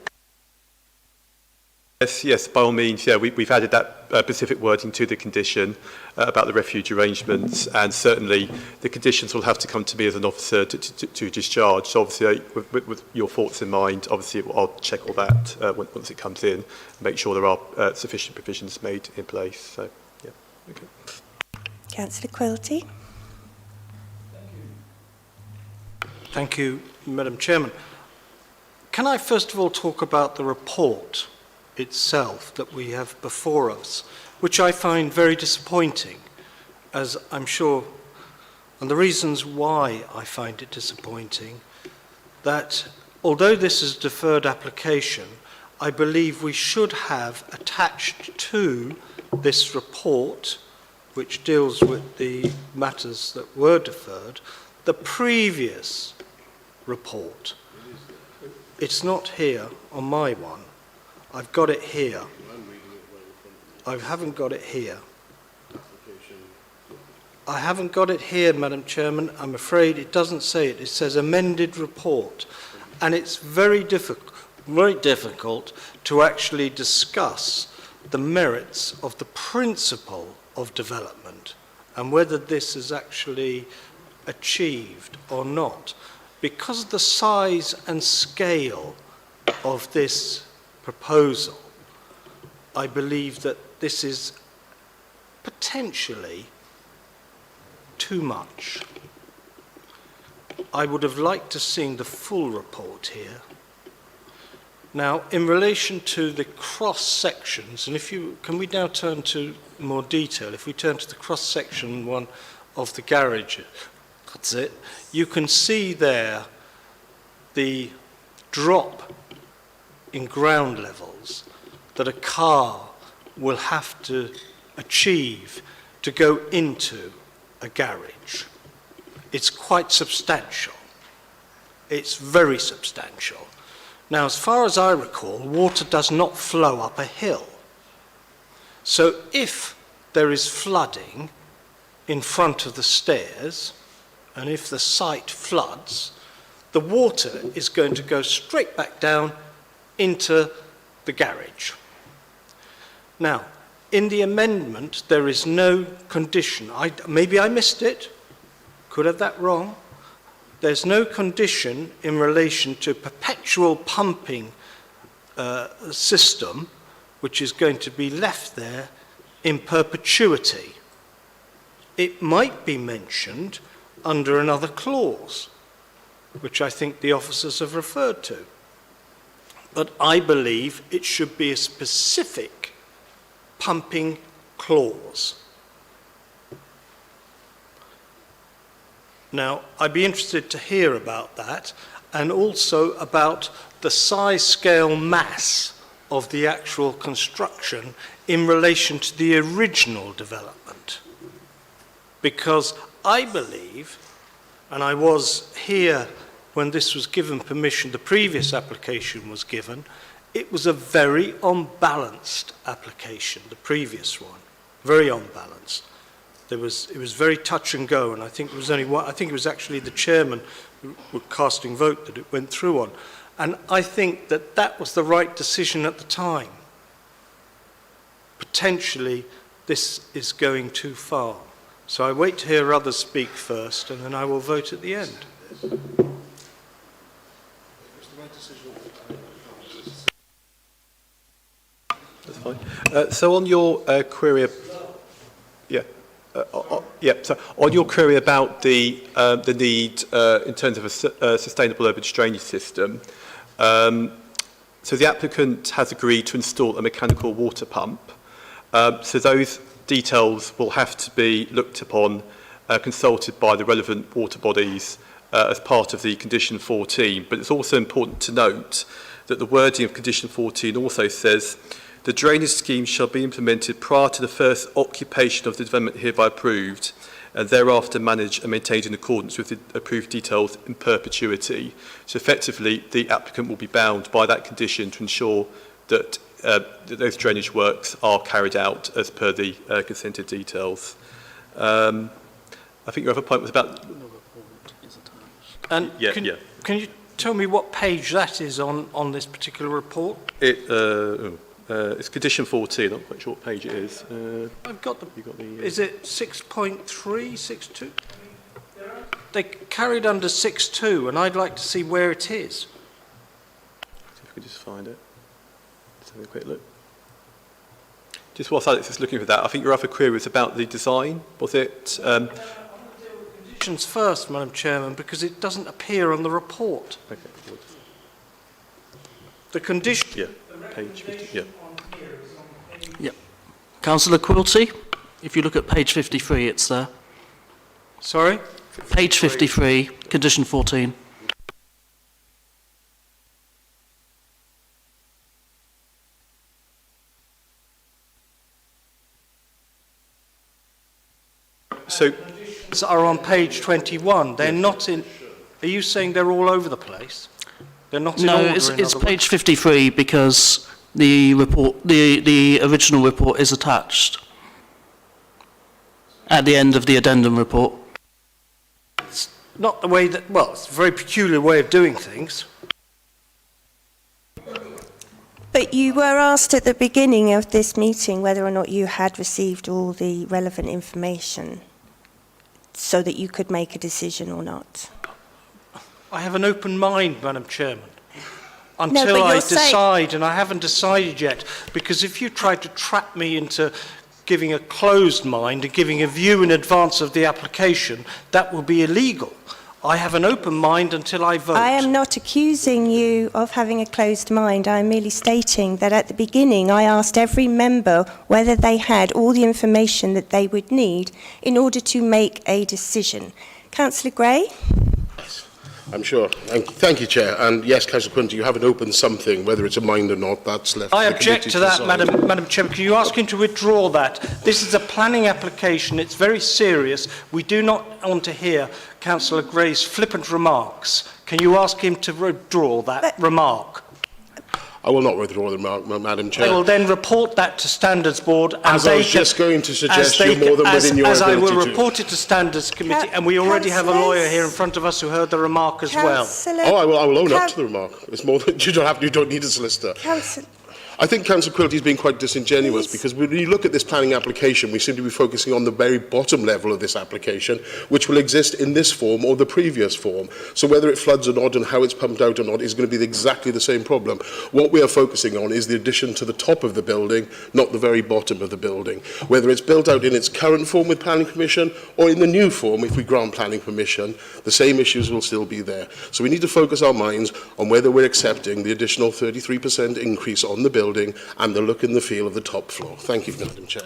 Yes, by all means, yeah, we've added that specific wording to the condition about the refuge arrangements, and certainly the conditions will have to come to me as an officer to discharge. So obviously, with your thoughts in mind, obviously I'll check all that once it comes in, make sure there are sufficient provisions made in place. So, yeah, okay. Councillor Quilty. Thank you, Madam Chairman. Can I first of all talk about the report itself that we have before us, which I find very disappointing, as I'm sure, and the reasons why I find it disappointing, that although this is a deferred application, I believe we should have attached to this report which deals with the matters that were deferred, the previous report. It's not here on my one. I've got it here. I haven't got it here. I haven't got it here, Madam Chairman. I'm afraid it doesn't say it. It says amended report. And it's very difficult to actually discuss the merits of the principle of development and whether this is actually achieved or not. Because of the size and scale of this proposal, I believe that this is potentially too much. I would have liked to seen the full report here. Now, in relation to the cross sections, and can we now turn to more detail? If we turn to the cross section one of the garage, that's it. You can see there the drop in ground levels that a car will have to achieve to go into a garage. It's quite substantial. It's very substantial. Now, as far as I recall, water does not flow up a hill. So if there is flooding in front of the stairs, and if the site floods, the water is going to go straight back down into the garage. Now, in the amendment, there is no condition. Maybe I missed it, could have that wrong. There's no condition in relation to perpetual pumping system, which is going to be left there in perpetuity. It might be mentioned under another clause, which I think the officers have referred to. But I believe it should be a specific pumping clause. Now, I'd be interested to hear about that, and also about the size, scale, mass of the actual construction in relation to the original development. Because I believe, and I was here when this was given permission, the previous application was given, it was a very unbalanced application, the previous one, very unbalanced. It was very touch and go, and I think it was only one. I think it was actually the chairman who was casting vote that it went through on, and I think that that was the right decision at the time. Potentially, this is going too far. So I wait to hear others speak first, and then I will vote at the end. That's fine. So on your query, so on your query about the need in terms of a sustainable urban drainage system, so the applicant has agreed to install a mechanical water pump. So those details will have to be looked upon, consulted by the relevant water bodies as part of the condition 14. But it's also important to note that the wording of condition 14 also says the drainage scheme shall be implemented prior to the first occupation of the development hereby approved, and thereafter managed and maintained in accordance with the approved details in perpetuity. So effectively, the applicant will be bound by that condition to ensure that, that those drainage works are carried out as per the consented details. I think your other point was about... And can you tell me what page that is on this particular report? It's condition 14, I'm not quite sure what page it is. I've got the... Is it 6.3, 6.2? They carried under 6.2, and I'd like to see where it is. See if we can just find it. Let's have a quick look. Just whilst Alex is looking for that, I think your other query was about the design. Was it... Conditions first, Madam Chairman, because it doesn't appear on the report. Okay. The condition... Yeah, page 50, yeah. Yep. Councillor Quilty, if you look at page 53, it's there. Sorry? Page 53, condition 14. So, are on page 21. They're not in... Are you saying they're all over the place? They're not in order, it's page 53 because the report, the original report is attached at the end of the addendum report. It's not the way that... Well, it's a very peculiar way of doing things. But you were asked at the beginning of this meeting whether or not you had received all the relevant information so that you could make a decision or not. I have an open mind, Madam Chairman, No, until but I you're decide, and I haven't decided yet, because if you try to trap me into giving a closed mind and giving a view in advance of the application, that will be illegal. I have an open mind until I vote. I am not accusing you of having a closed mind. I am merely stating that at the beginning I asked every member whether they had all the information that they would need in order to make a decision. Councillor Gray? I'm sure. Thank you, Chair. And yes, Councillor Quinty, you haven't opened something, whether it's a mind or not, that's left I to the object committee to that, decide. Madam Chairman. Can you ask him to withdraw that? This is a planning application. It's very serious. We do not want to hear Councillor Gray's flippant remarks. Can you ask him to withdraw that remark? I will not withdraw the remark, Madam Chair. I will then report that to Standards Board. And As I was just going to suggest, you're more than within your As I ability will to. report it to Standards Committee, and we already have a lawyer here in front of us who heard the remark as well. Oh, I will own up to the remark. It's more than you don't need a solicitor. I think Councillor Quilty is being quite disingenuous because when you look at this planning application, we seem to be focusing on the very bottom level of this application, which will exist in this form or the previous form. So whether it floods or not and how it's pumped out or not is going to be exactly the same problem. What we are focusing on is the addition to the top of the building, not the very bottom of the building. Whether it's built out in its current form with planning permission or in the new form, if we grant planning permission, the same issues will still be there. So we need to focus our minds on whether we're accepting the additional 33% increase on the building and the look and the feel of the top floor. Thank you, Madam Chair.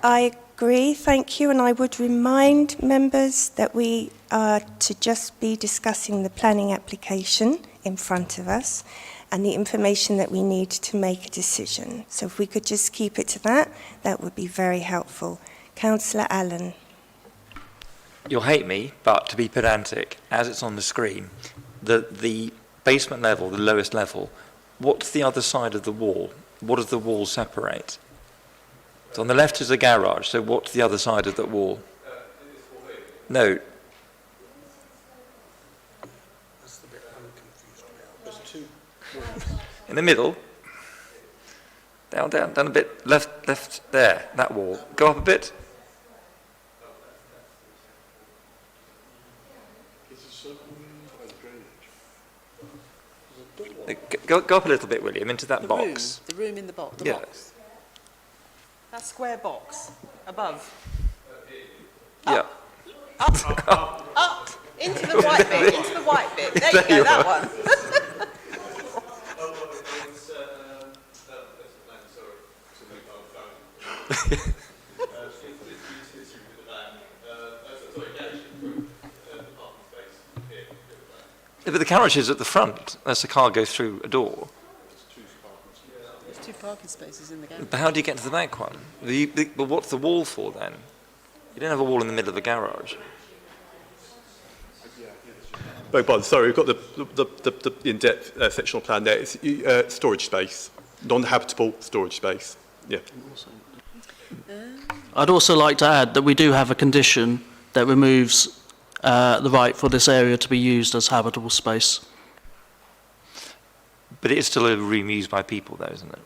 I agree, thank you, and I would remind members that we are to just be discussing the planning application in front of us and the information that we need to make a decision. So if we could just keep it to that, that would be very helpful. Councillor Allen. You'll hate me, but to be pedantic, as it's on the screen, the basement level, the lowest level, what's the other side of the wall? What does the wall separate? So on the left is a garage, so what's the other side of that wall? No. That's the bit I'm confused about. There's two. In the middle. Down a bit. Left there, that wall. Go up a bit. Go up a little bit, William, into that box. The room in the box. Yeah. Box. That square box above. Yeah. Up. Into the white bit. Into the white bit. There you go. That one. Yeah, but the garage is at the front, as the car goes through a door. There's 2 parking spaces in the garage. But how do you get to the back one? But what's the wall for then? You don't have a wall in the middle of a garage. beg pardon, sorry, we've got the in-depth sectional plan there. It's storage space, non-habitable storage space. Yeah. I'd also like to add that we do have a condition that removes the right for this area to be used as habitable space. But it is still a room used by people, though, isn't it?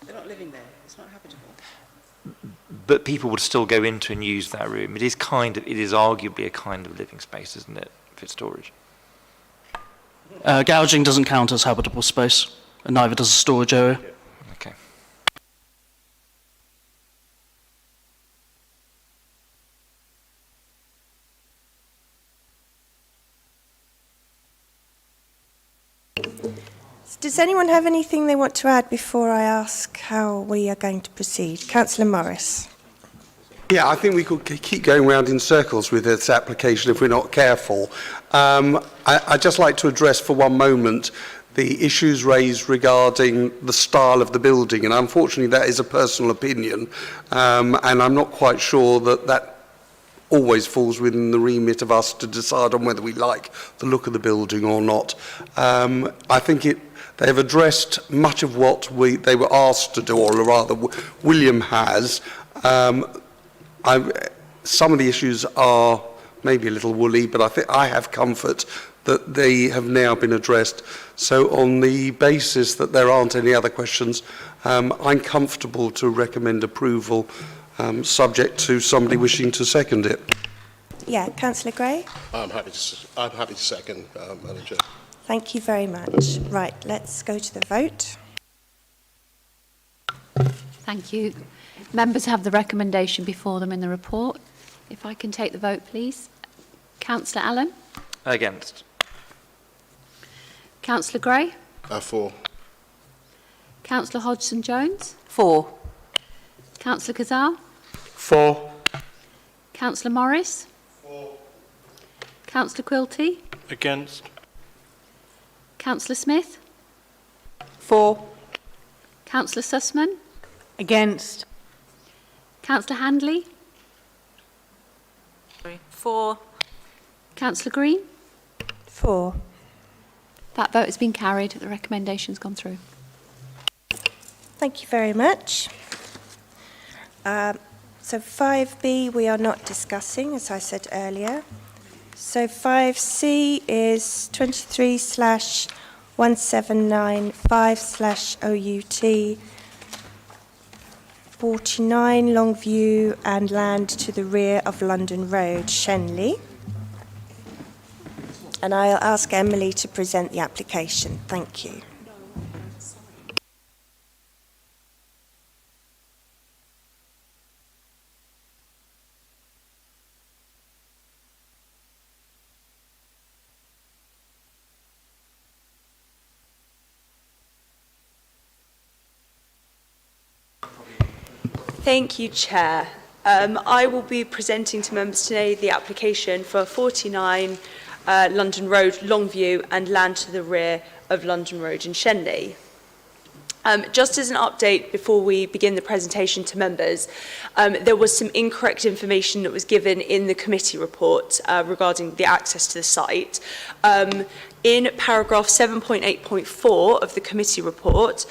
They're not living there. It's not habitable. But people would still go into and use that room. It is arguably a kind of living space, isn't it, if it's storage? Gouging doesn't count as habitable space, and neither does a storage area. Okay. Does anyone have anything they want to add before I ask how we are going to proceed? Councillor Morris. Yeah, I think we could keep going round in circles with this application if we're not careful. I'd just like to address for one moment the issues raised regarding the style of the building, and unfortunately that is a personal opinion, and I'm not quite sure that always falls within the remit of us to decide on whether we like the look of the building or not. I think they have addressed much of what they were asked to do, or rather William has. Some of the issues are maybe a little woolly, but I think I have comfort that they have now been addressed. So on the basis that there aren't any other questions, I'm comfortable to recommend approval, subject to somebody wishing to second it. Yeah, Councillor Gray? I'm happy to second, Madam Chair. Thank you very much. Right, let's go to the vote. Thank you. Members have the recommendation before them in the report. If I can take the vote, please. Councillor Allen? Against. Councillor Gray? For. Councillor Hodgson-Jones? For. Councillor Kazal? For. Councillor Morris? For. Councillor Quilty? Against. Councillor Smith? For. Councillor Sussman? Against. Councillor Handley? For. Councillor Green? For. That vote has been carried. The recommendation's gone through. Thank you very much. So 5B we are not discussing, as I said earlier. So 5C is 23/1795/OUT 49 Longview and land to the rear of London Road, Shenley. And I'll ask Emily to present the application. Thank you. Thank you, Chair. I will be presenting to members today the application for 49 London Road, Longview, and land to the rear of London Road in Shenley. Just as an update before we begin the presentation to members, there was some incorrect information that was given in the committee report regarding the access to the site. In paragraph 7.8.4 of the committee report,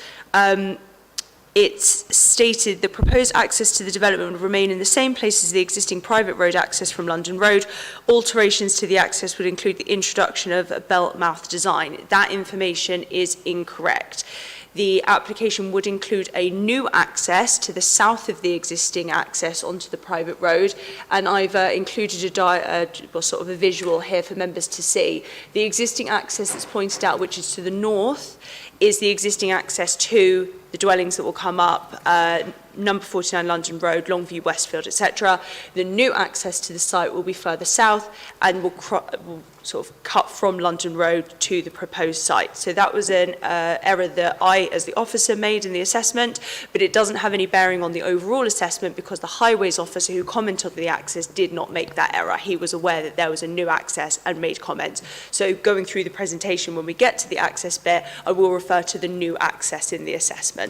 it's stated the proposed access to the development would remain in the same place as the existing private road access from London Road. Alterations to the access would include the introduction of a belt mouth design. That information is incorrect. The application would include a new access to the south of the existing access onto the private road, and I've included a visual here for members to see. The existing access that's pointed out, which is to the north, is the existing access to the dwellings that will come up, number 49 London Road, Longview, Westfield, etc. The new access to the site will be further south and will sort of cut from London Road to the proposed site. So that was an error that I, as the officer, made in the assessment, but it doesn't have any bearing on the overall assessment because the highways officer who commented on the access did not make that error. He was aware that there was a new access and made comments. So going through the presentation, when we get to the access bit, I will refer to the new access in the assessment.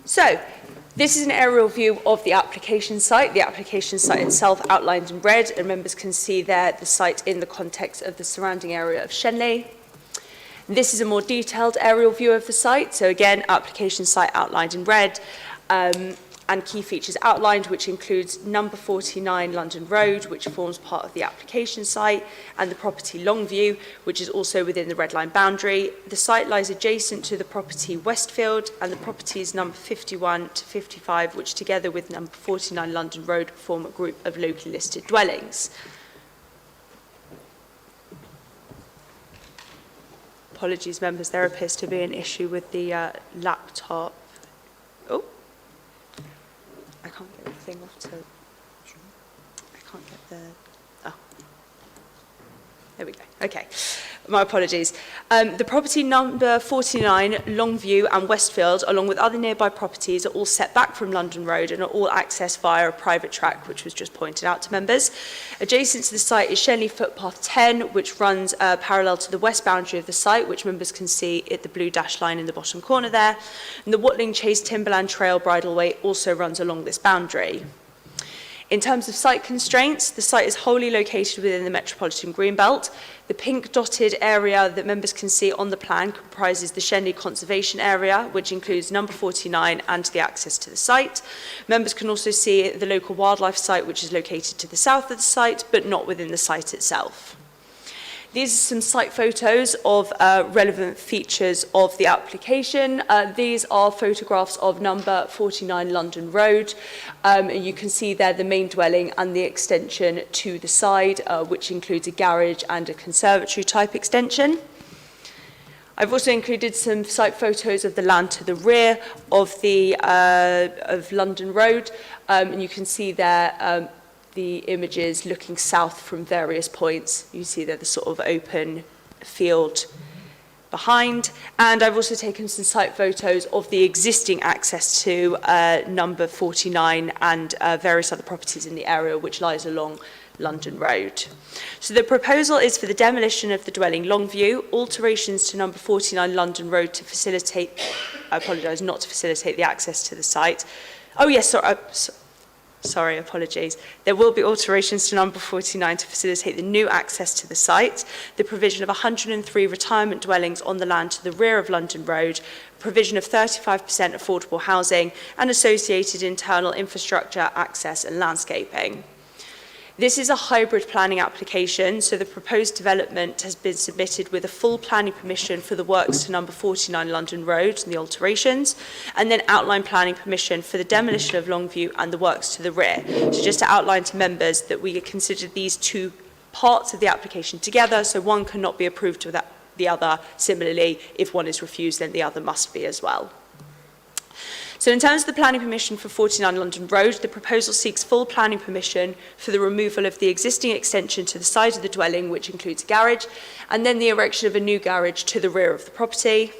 So, this is an aerial view of the application site. The application site itself outlined in red, and members can see there the site in the context of the surrounding area of Shenley. This is a more detailed aerial view of the site. So again, application site outlined in red, and key features outlined, which includes number 49 London Road, which forms part of the application site, and the property Longview, which is also within the red line boundary. The site lies adjacent to the property Westfield, and the properties number 51 to 55, which together with number 49 London Road form a group of locally listed dwellings. Apologies, members, there appears to be an issue with the laptop. Oh. I can't get the thing off to, I can't get the, oh, there we go, okay, my apologies. The property number 49, Longview and Westfield, along with other nearby properties, are all set back from London Road and are all accessed via a private track, which was just pointed out to members. Adjacent to the site is Shenley Footpath 10, which runs parallel to the west boundary of the site, which members can see at the blue dash line in the bottom corner there. And the Watling Chase Timberland Trail Bridleway also runs along this boundary. In terms of site constraints, the site is wholly located within the Metropolitan Greenbelt. The pink dotted area that members can see on the plan comprises the Shenley Conservation Area, which includes number 49 and the access to the site. Members can also see the local wildlife site, which is located to the south of the site, but not within the site itself. These are some site photos of relevant features of the application. These are photographs of number 49 London Road. You can see there the main dwelling and the extension to the side, which includes a garage and a conservatory type extension. I've also included some site photos of the land to the rear of of London Road, and you can see there the images looking south from various points. You see there the sort of open field behind. And I've also taken some site photos of the existing access to number 49 and various other properties in the area which lies along London Road. So the proposal is for the demolition of the dwelling Longview, alterations to number 49 London Road to facilitate, I apologise, not to facilitate the access to the site. Oh yes, sorry, apologies. There will be alterations to number 49 to facilitate the new access to the site, the provision of 103 retirement dwellings on the land to the rear of London Road, provision of 35% affordable housing, and associated internal infrastructure, access and landscaping. This is a hybrid planning application, so the proposed development has been submitted with a full planning permission for the works to number 49 London Road and the alterations, and then outline planning permission for the demolition of Longview and the works to the rear. So just to outline to members that we consider these two parts of the application together, so one cannot be approved without the other. Similarly, if one is refused, then the other must be as well. So in terms of the planning permission for 49 London Road, the proposal seeks full planning permission for the removal of the existing extension to the side of the dwelling, which includes a garage, and then the erection of a new garage to the rear of the property.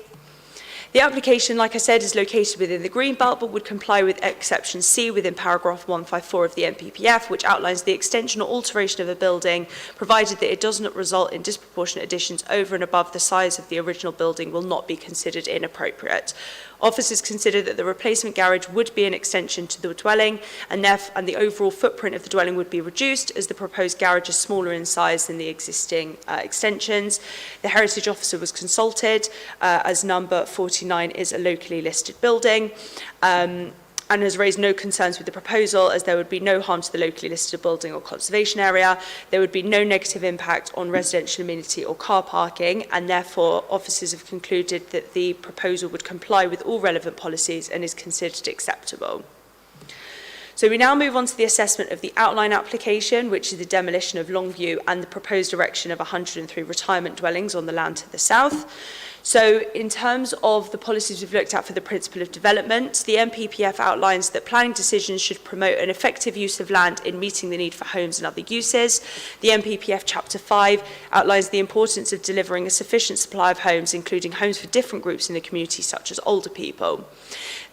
The application, like I said, is located within the Greenbelt, but would comply with exception C within paragraph 154 of the NPPF, which outlines the extension or alteration of a building, provided that it does not result in disproportionate additions over and above the size of the original building, will not be considered inappropriate. Officers consider that the replacement garage would be an extension to the dwelling, and the overall footprint of the dwelling would be reduced, as the proposed garage is smaller in size than the existing extensions. The heritage officer was consulted, as number 49 is a locally listed building, and has raised no concerns with the proposal, as there would be no harm to the locally listed building or conservation area. There would be no negative impact on residential amenity or car parking, and therefore officers have concluded that the proposal would comply with all relevant policies and is considered acceptable. So we now move on to the assessment of the outline application, which is the demolition of Longview and the proposed erection of 103 retirement dwellings on the land to the south. So in terms of the policies we've looked at for the principle of development, the NPPF outlines that planning decisions should promote an effective use of land in meeting the need for homes and other uses. The NPPF Chapter 5 outlines the importance of delivering a sufficient supply of homes, including homes for different groups in the community, such as older people.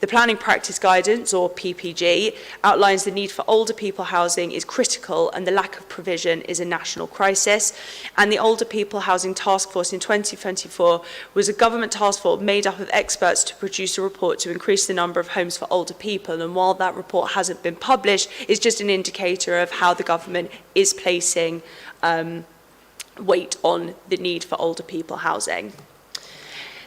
The Planning Practice Guidance, or PPG, outlines the need for older people housing is critical and the lack of provision is a national crisis. And the Older People Housing Task Force in 2024 was a government task force made up of experts to produce a report to increase the number of homes for older people. And while that report hasn't been published, it's just an indicator of how the government is placing weight on the need for older people housing.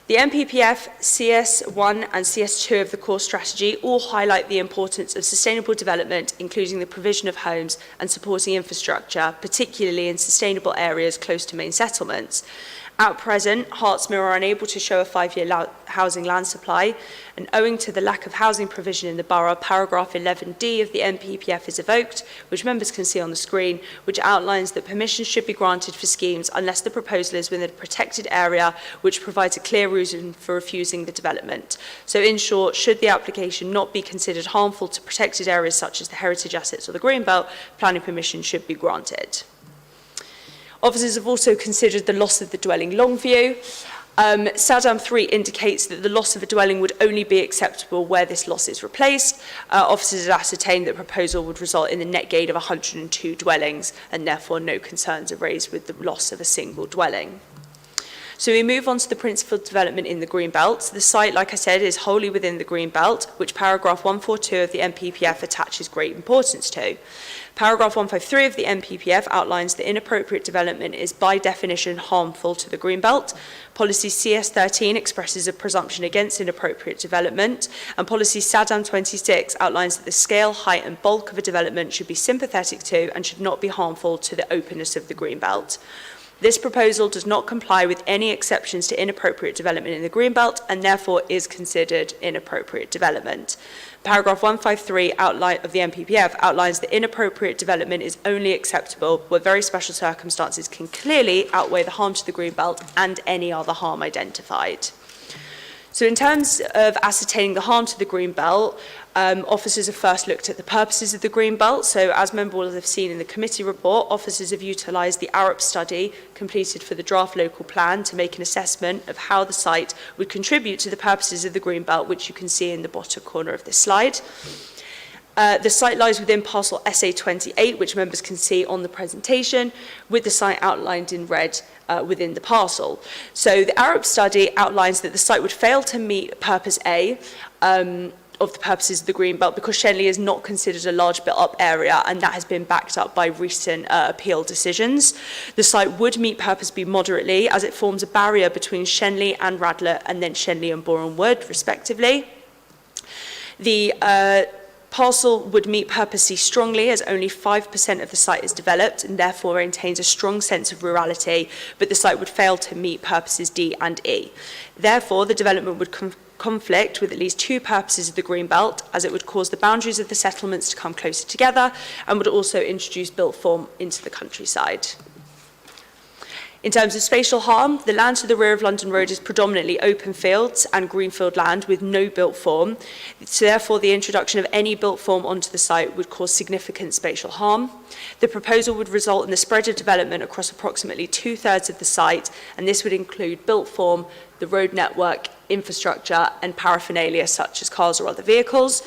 The NPPF, CS1 and CS2 of the core strategy all highlight the importance of sustainable development, including the provision of homes and supporting infrastructure, particularly in sustainable areas close to main settlements. At present, Hertsmere are unable to show a 5-year housing land supply, and owing to the lack of housing provision in the borough, paragraph 11D of the NPPF is evoked, which members can see on the screen, which outlines that permission should be granted for schemes unless the proposal is within a protected area, which provides a clear reason for refusing the development. So in short, should the application not be considered harmful to protected areas such as the heritage assets or the Greenbelt, planning permission should be granted. Officers have also considered the loss of the dwelling Longview. SADAM 3 indicates that the loss of a dwelling would only be acceptable where this loss is replaced. Officers have ascertained that the proposal would result in the net gain of 102 dwellings, and therefore no concerns are raised with the loss of a single dwelling. So we move on to the principal development in the Greenbelt. The site, like I said, is wholly within the Greenbelt, which paragraph 142 of the NPPF attaches great importance to. Paragraph 153 of the NPPF outlines that inappropriate development is by definition harmful to the Greenbelt. Policy CS13 expresses a presumption against inappropriate development, and Policy SADAM 26 outlines that the scale, height and bulk of a development should be sympathetic to and should not be harmful to the openness of the Greenbelt. This proposal does not comply with any exceptions to inappropriate development in the Greenbelt and therefore is considered inappropriate development. Paragraph 153 of the NPPF outlines that inappropriate development is only acceptable where very special circumstances can clearly outweigh the harm to the Greenbelt and any other harm identified. So in terms of ascertaining the harm to the Greenbelt, officers have first looked at the purposes of the Greenbelt. So as members will have seen in the committee report, officers have utilised the Arup study completed for the draft local plan to make an assessment of how the site would contribute to the purposes of the Greenbelt, which you can see in the bottom corner of this slide. The site lies within parcel SA28, which members can see on the presentation, with the site outlined in red within the parcel. So the Arup study outlines that the site would fail to meet purpose A of the purposes of the Greenbelt because Shenley is not considered a large built-up area, and that has been backed up by recent appeal decisions. The site would meet purpose B moderately as it forms a barrier between Shenley and Radlett and then Shenley and Boreham Wood, respectively. The parcel would meet purpose C strongly as only 5% of the site is developed and therefore maintains a strong sense of rurality, but the site would fail to meet purposes D and E. Therefore, the development would conflict with at least two purposes of the Greenbelt, as it would cause the boundaries of the settlements to come closer together and would also introduce built form into the countryside. In terms of spatial harm, the land to the rear of London Road is predominantly open fields and greenfield land with no built form. So therefore, the introduction of any built form onto the site would cause significant spatial harm. The proposal would result in the spread of development across approximately 2/3 of the site, and this would include built form, the road network, infrastructure, and paraphernalia such as cars or other vehicles.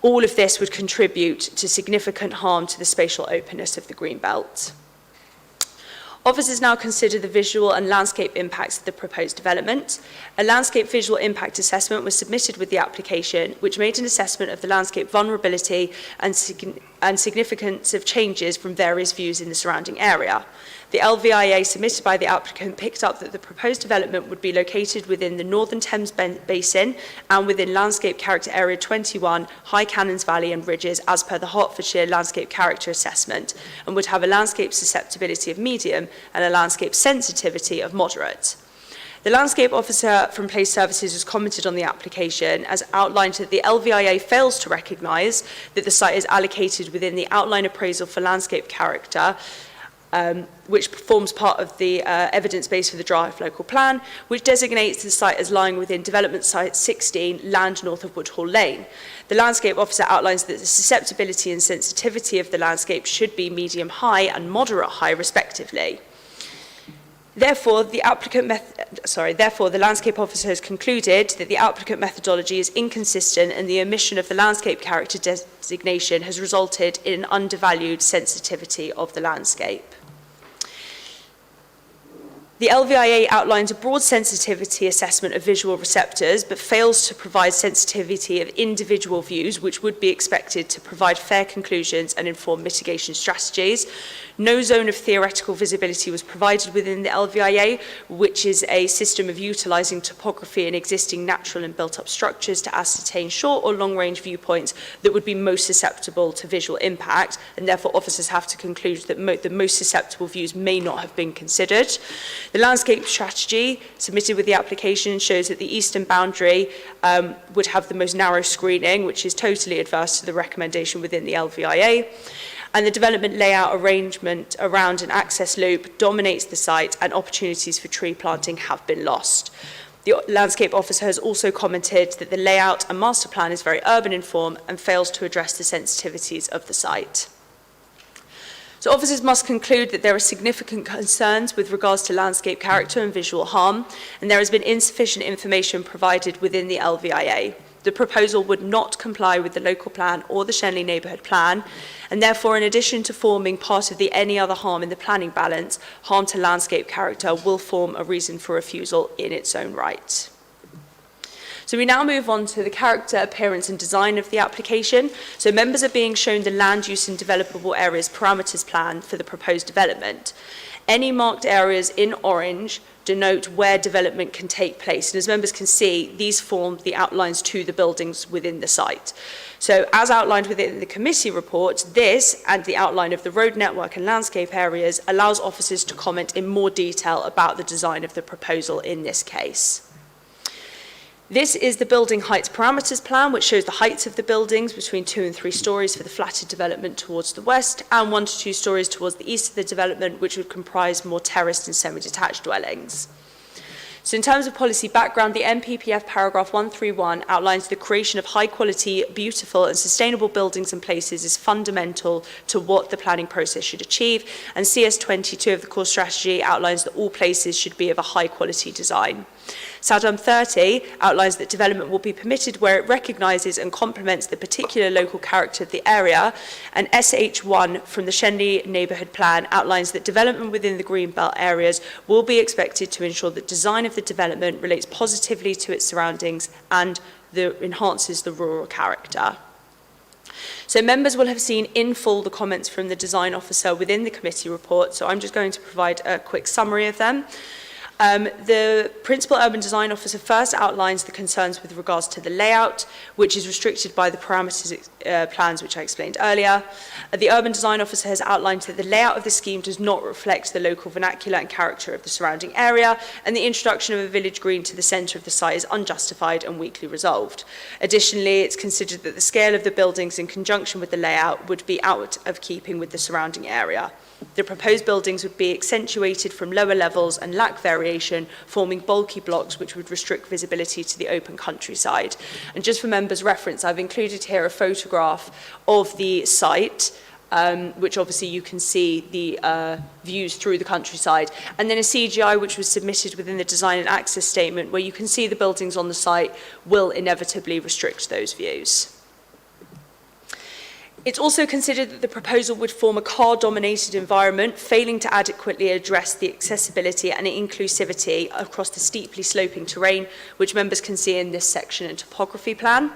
All of this would contribute to significant harm to the spatial openness of the Greenbelt. Officers now consider the visual and landscape impacts of the proposed development. A landscape visual impact assessment was submitted with the application, which made an assessment of the landscape vulnerability and significance of changes from various views in the surrounding area. The LVIA submitted by the applicant picked up that the proposed development would be located within the Northern Thames Basin and within Landscape Character Area 21, High Cannons Valley and Ridges as per the Hertfordshire Landscape Character Assessment, and would have a landscape susceptibility of medium and a landscape sensitivity of moderate. The landscape officer from Place Services has commented on the application as outlined that the LVIA fails to recognise that the site is allocated within the outline appraisal for landscape character, which forms part of the evidence base for the draft local plan, which designates the site as lying within development site 16, land north of Woodhall Lane. The landscape officer outlines that the susceptibility and sensitivity of the landscape should be medium high and moderate high respectively. Therefore, the landscape officer has concluded that the applicant methodology is inconsistent and the omission of the landscape character designation has resulted in an undervalued sensitivity of the landscape. The LVIA outlines a broad sensitivity assessment of visual receptors, but fails to provide sensitivity of individual views, which would be expected to provide fair conclusions and inform mitigation strategies. No zone of theoretical visibility was provided within the LVIA, which is a system of utilising topography and existing natural and built-up structures to ascertain short or long-range viewpoints that would be most susceptible to visual impact, and therefore officers have to conclude that the most susceptible views may not have been considered. The landscape strategy submitted with the application shows that the eastern boundary would have the most narrow screening, which is totally adverse to the recommendation within the LVIA. And the development layout arrangement around an access loop dominates the site and opportunities for tree planting have been lost. The landscape officer has also commented that the layout and master plan is very urban in form and fails to address the sensitivities of the site. So officers must conclude that there are significant concerns with regards to landscape character and visual harm, and there has been insufficient information provided within the LVIA. The proposal would not comply with the local plan or the Shenley neighbourhood plan, and therefore, in addition to forming part of the any other harm in the planning balance, harm to landscape character will form a reason for refusal in its own right. So we now move on to the character, appearance and design of the application. So members are being shown the land use and developable areas parameters plan for the proposed development. Any marked areas in orange denote where development can take place. And as members can see, these form the outlines to the buildings within the site. So as outlined within the committee report, this and the outline of the road network and landscape areas allows officers to comment in more detail about the design of the proposal in this case. This is the building heights parameters plan, which shows the heights of the buildings between 2 and 3 stories for the flatted development towards the west and 1 to 2 stories towards the east of the development, which would comprise more terraced and semi-detached dwellings. So in terms of policy background, the NPPF paragraph 131 outlines the creation of high quality, beautiful and sustainable buildings and places is fundamental to what the planning process should achieve, and CS22 of the core strategy outlines that all places should be of a high quality design. SADM 30 outlines that development will be permitted where it recognises and complements the particular local character of the area, and SH1 from the Shenley neighbourhood plan outlines that development within the greenbelt areas will be expected to ensure that design of the development relates positively to its surroundings and enhances the rural character. So members will have seen in full the comments from the design officer within the committee report, so I'm just going to provide a quick summary of them. The Principal Urban Design Officer first outlines the concerns with regards to the layout, which is restricted by the parameters plans which I explained earlier. The Urban Design Officer has outlined that the layout of the scheme does not reflect the local vernacular and character of the surrounding area, and the introduction of a village green to the centre of the site is unjustified and weakly resolved. Additionally, it's considered that the scale of the buildings in conjunction with the layout would be out of keeping with the surrounding area. The proposed buildings would be accentuated from lower levels and lack variation, forming bulky blocks which would restrict visibility to the open countryside. And just for members' reference, I've included here a photograph of the site, which obviously you can see the views through the countryside, and then a CGI which was submitted within the design and access statement where you can see the buildings on the site will inevitably restrict those views. It's also considered that the proposal would form a car-dominated environment, failing to adequately address the accessibility and inclusivity across the steeply sloping terrain, which members can see in this section and topography plan.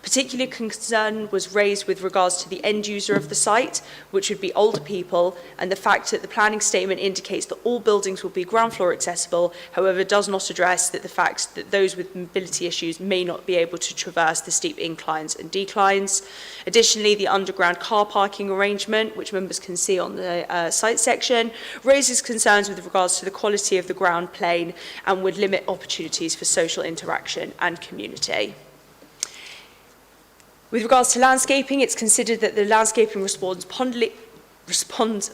Particular concern was raised with regards to the end user of the site, which would be older people, and the fact that the planning statement indicates that all buildings will be ground floor accessible, however does not address the fact that those with mobility issues may not be able to traverse the steep inclines and declines. Additionally, the underground car parking arrangement, which members can see on the site section, raises concerns with regards to the quality of the ground plane and would limit opportunities for social interaction and community. With regards to landscaping, it's considered that the landscaping responds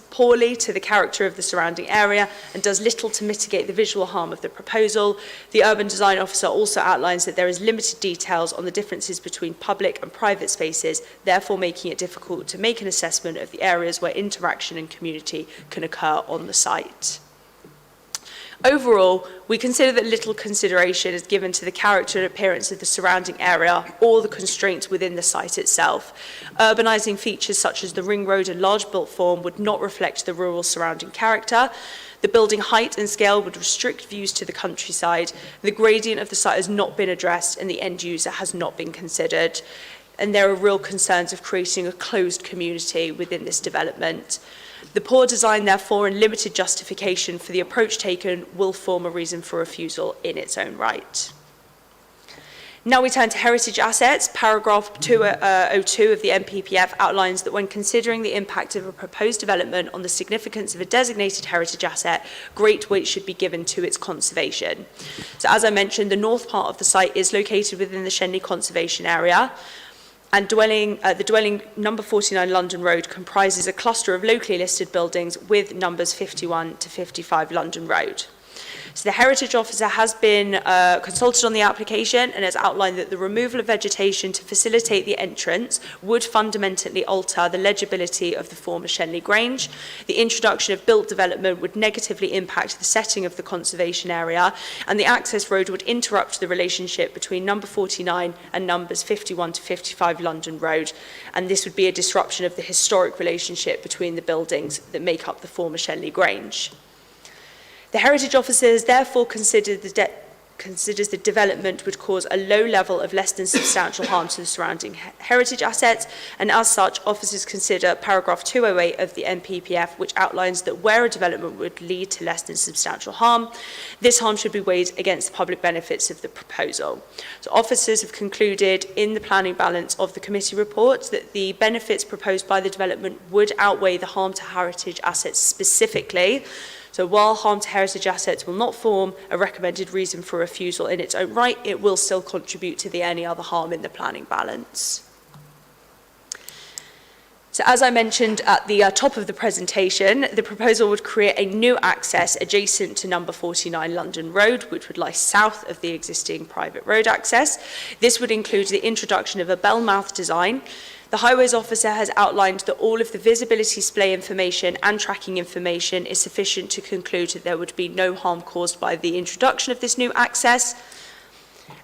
poorly to the character of the surrounding area and does little to mitigate the visual harm of the proposal. The Urban Design Officer also outlines that there is limited details on the differences between public and private spaces, therefore making it difficult to make an assessment of the areas where interaction and community can occur on the site. Overall, we consider that little consideration is given to the character and appearance of the surrounding area or the constraints within the site itself. Urbanising features such as the ring road and large built form would not reflect the rural surrounding character. The building height and scale would restrict views to the countryside. The gradient of the site has not been addressed and the end user has not been considered. And there are real concerns of creating a closed community within this development. The poor design, therefore, and limited justification for the approach taken will form a reason for refusal in its own right. Now we turn to heritage assets. Paragraph 202 of the NPPF outlines that when considering the impact of a proposed development on the significance of a designated heritage asset, great weight should be given to its conservation. So as I mentioned, the north part of the site is located within the Shenley Conservation Area, and the dwelling number 49 London Road comprises a cluster of locally listed buildings with numbers 51 to 55 London Road. So the Heritage Officer has been consulted on the application and has outlined that the removal of vegetation to facilitate the entrance would fundamentally alter the legibility of the former Shenley Grange. The introduction of built development would negatively impact the setting of the conservation area, and the access road would interrupt the relationship between number 49 and numbers 51 to 55 London Road, and this would be a disruption of the historic relationship between the buildings that make up the former Shenley Grange. The Heritage Officer has therefore considers the development would cause a low level of less than substantial harm to the surrounding heritage assets, and as such, officers consider paragraph 208 of the NPPF, which outlines that where a development would lead to less than substantial harm, this harm should be weighed against the public benefits of the proposal. So officers have concluded in the planning balance of the committee report that the benefits proposed by the development would outweigh the harm to heritage assets specifically. So while harm to heritage assets will not form a recommended reason for refusal in its own right, it will still contribute to the any other harm in the planning balance. So as I mentioned at the top of the presentation, the proposal would create a new access adjacent to number 49 London Road, which would lie south of the existing private road access. This would include the introduction of a bell mouth design. The Highways Officer has outlined that all of the visibility display information and tracking information is sufficient to conclude that there would be no harm caused by the introduction of this new access.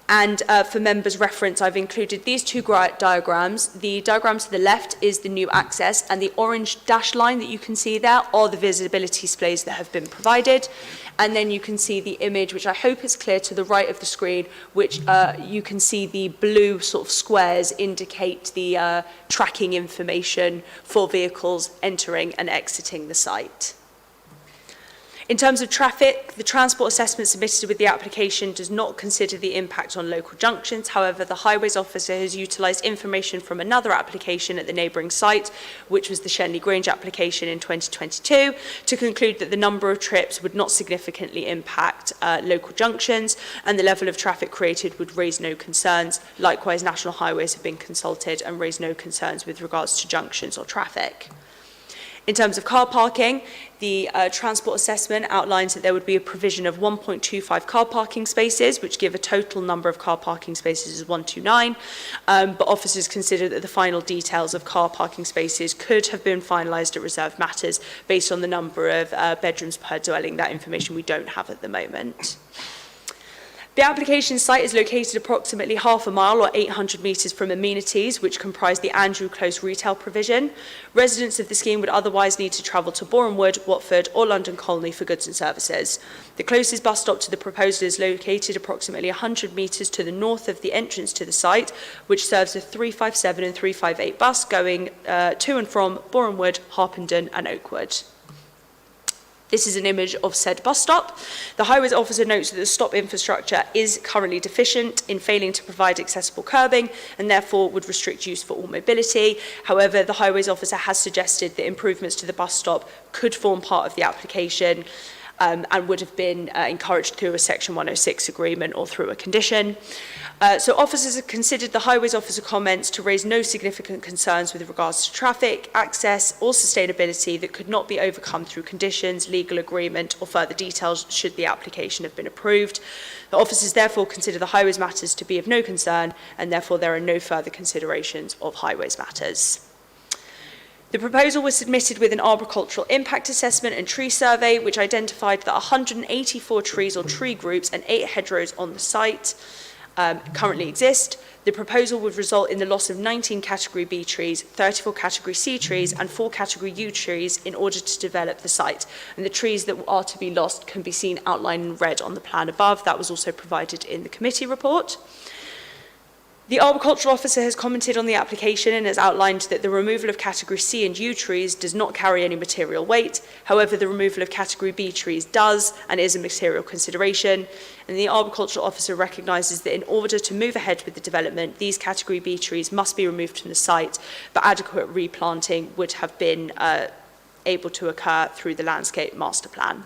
And for members' reference, I've included these two diagrams. The diagram to the left is the new access, and the orange dash line that you can see there are the visibility displays that have been provided. And then you can see the image, which I hope is clear, to the right of the screen, which you can see the blue sort of squares indicate the tracking information for vehicles entering and exiting the site. In terms of traffic, the transport assessment submitted with the application does not consider the impact on local junctions. However, the Highways Officer has utilised information from another application at the neighbouring site, which was the Shenley Grange application in 2022, to conclude that the number of trips would not significantly impact local junctions, and the level of traffic created would raise no concerns. Likewise, National Highways have been consulted and raised no concerns with regards to junctions or traffic. In terms of car parking, the transport assessment outlines that there would be a provision of 1.25 car parking spaces, which give a total number of car parking spaces as 129, but officers consider that the final details of car parking spaces could have been finalised at reserved matters based on the number of bedrooms per dwelling. That information we don't have at the moment. The application site is located approximately half a mile or 800 metres from amenities, which comprise the Andrew Close retail provision. Residents of the scheme would otherwise need to travel to Boreham Wood, Watford or London Colney for goods and services. The closest bus stop to the proposal is located approximately 100 metres to the north of the entrance to the site, which serves a 357 and 358 bus going to and from Boreham Wood, Harpenden and Oakwood. This is an image of said bus stop. The Highways Officer notes that the stop infrastructure is currently deficient in failing to provide accessible curbing and therefore would restrict use for all mobility. However, the Highways Officer has suggested that improvements to the bus stop could form part of the application and would have been encouraged through a Section 106 agreement or through a condition. So officers have considered the Highways Officer comments to raise no significant concerns with regards to traffic, access or sustainability that could not be overcome through conditions, legal agreement or further details should the application have been approved. The officers therefore consider the Highways matters to be of no concern, and therefore there are no further considerations of Highways matters. The proposal was submitted with an arboricultural impact assessment and tree survey, which identified that 184 trees or tree groups and 8 hedgerows on the site currently exist. The proposal would result in the loss of 19 Category B trees, 34 Category C trees and 4 Category U trees in order to develop the site. And the trees that are to be lost can be seen outlined in red on the plan above. That was also provided in the committee report. The Arboricultural Officer has commented on the application and has outlined that the removal of Category C and U trees does not carry any material weight. However, the removal of Category B trees does and is a material consideration. And the Arboricultural Officer recognises that in order to move ahead with the development, these Category B trees must be removed from the site, but adequate replanting would have been able to occur through the landscape master plan.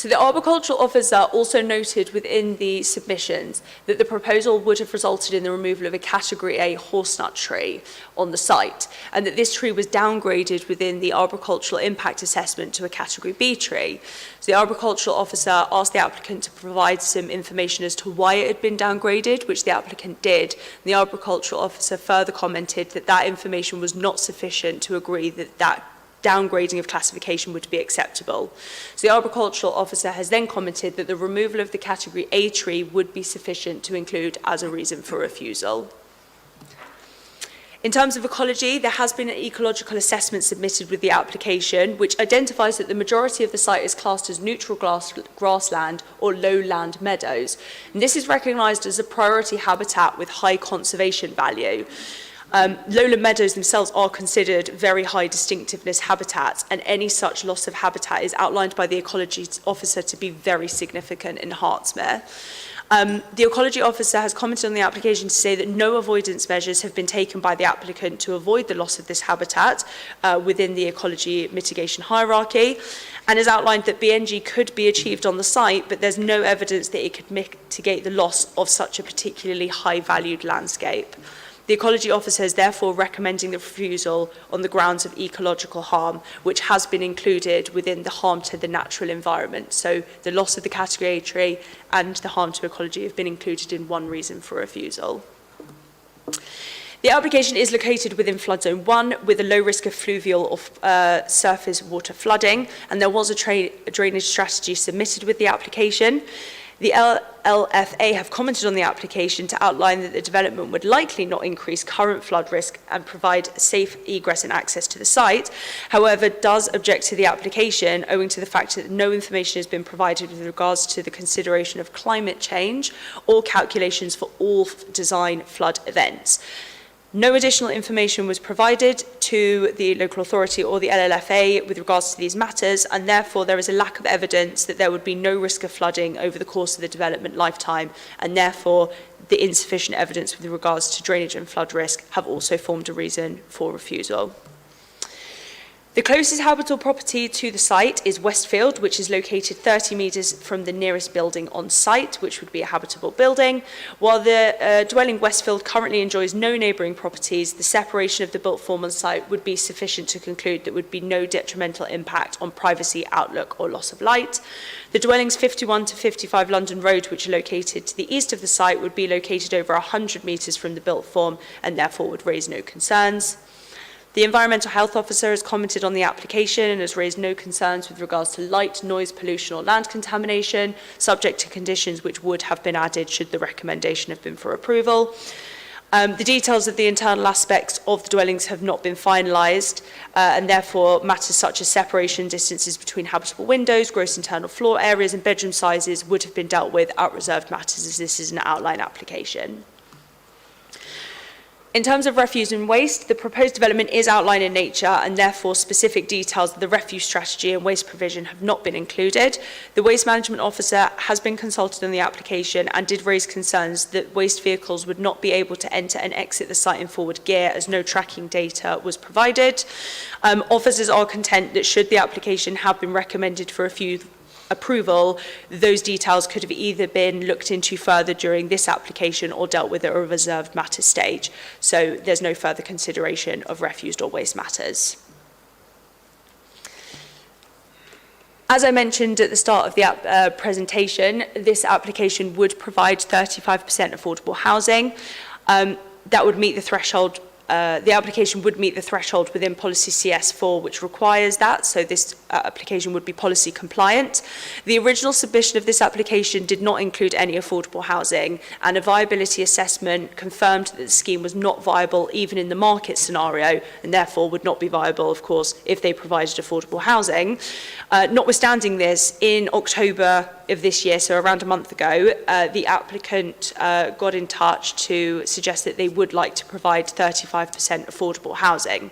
So the arboricultural officer also noted within the submissions that the proposal would have resulted in the removal of a Category A horsenut tree on the site, and that this tree was downgraded within the arboricultural impact assessment to a Category B tree. So the arboricultural officer asked the applicant to provide some information as to why it had been downgraded, which the applicant did. The arboricultural officer further commented that that information was not sufficient to agree that that downgrading of classification would be acceptable. So the arboricultural officer has then commented that the removal of the Category A tree would be sufficient to include as a reason for refusal. In terms of ecology, there has been an ecological assessment submitted with the application, which identifies that the majority of the site is classed as neutral grassland or lowland meadows. And this is recognised as a priority habitat with high conservation value. Lowland meadows themselves are considered very high distinctiveness habitats, and any such loss of habitat is outlined by the ecology officer to be very significant in Hertsmere. The ecology officer has commented on the application to say that no avoidance measures have been taken by the applicant to avoid the loss of this habitat within the ecology mitigation hierarchy, and has outlined that BNG could be achieved on the site, but there's no evidence that it could mitigate the loss of such a particularly high-valued landscape. The ecology officer is therefore recommending the refusal on the grounds of ecological harm, which has been included within the harm to the natural environment. So the loss of the Category A tree and the harm to ecology have been included in one reason for refusal. The application is located within flood zone 1 with a low risk of fluvial or surface water flooding, and there was a drainage strategy submitted with the application. The LLFA have commented on the application to outline that the development would likely not increase current flood risk and provide safe egress and access to the site. However, does object to the application owing to the fact that no information has been provided with regards to the consideration of climate change or calculations for all design flood events. No additional information was provided to the local authority or the LLFA with regards to these matters, and therefore there is a lack of evidence that there would be no risk of flooding over the course of the development lifetime, and therefore the insufficient evidence with regards to drainage and flood risk have also formed a reason for refusal. The closest habitable property to the site is Westfield, which is located 30 metres from the nearest building on site, which would be a habitable building. While the dwelling Westfield currently enjoys no neighbouring properties, the separation of the built form on site would be sufficient to conclude there would be no detrimental impact on privacy, outlook or loss of light. The dwellings 51 to 55 London Road, which are located to the east of the site, would be located over 100 metres from the built form and therefore would raise no concerns. The Environmental Health Officer has commented on the application and has raised no concerns with regards to light, noise, pollution or land contamination, subject to conditions which would have been added should the recommendation have been for approval. The details of the internal aspects of the dwellings have not been finalised, and therefore matters such as separation distances between habitable windows, gross internal floor areas and bedroom sizes would have been dealt with at reserved matters, as this is an outline application. In terms of refuse and waste, the proposed development is outlined in nature, and therefore specific details of the refuse strategy and waste provision have not been included. The Waste Management Officer has been consulted on the application and did raise concerns that waste vehicles would not be able to enter and exit the site in forward gear as no tracking data was provided. Officers are content that should the application have been recommended for approval, those details could have either been looked into further during this application or dealt with at a reserved matters stage. So there's no further consideration of refuse or waste matters. As I mentioned at the start of the presentation, this application would provide 35% affordable housing. That would meet the threshold. The application would meet the threshold within policy CS4, which requires that, so this application would be policy compliant. The original submission of this application did not include any affordable housing, and a viability assessment confirmed that the scheme was not viable even in the market scenario, and therefore would not be viable, of course, if they provided affordable housing. Notwithstanding this, in October of this year, so around a month ago, the applicant got in touch to suggest that they would like to provide 35% affordable housing.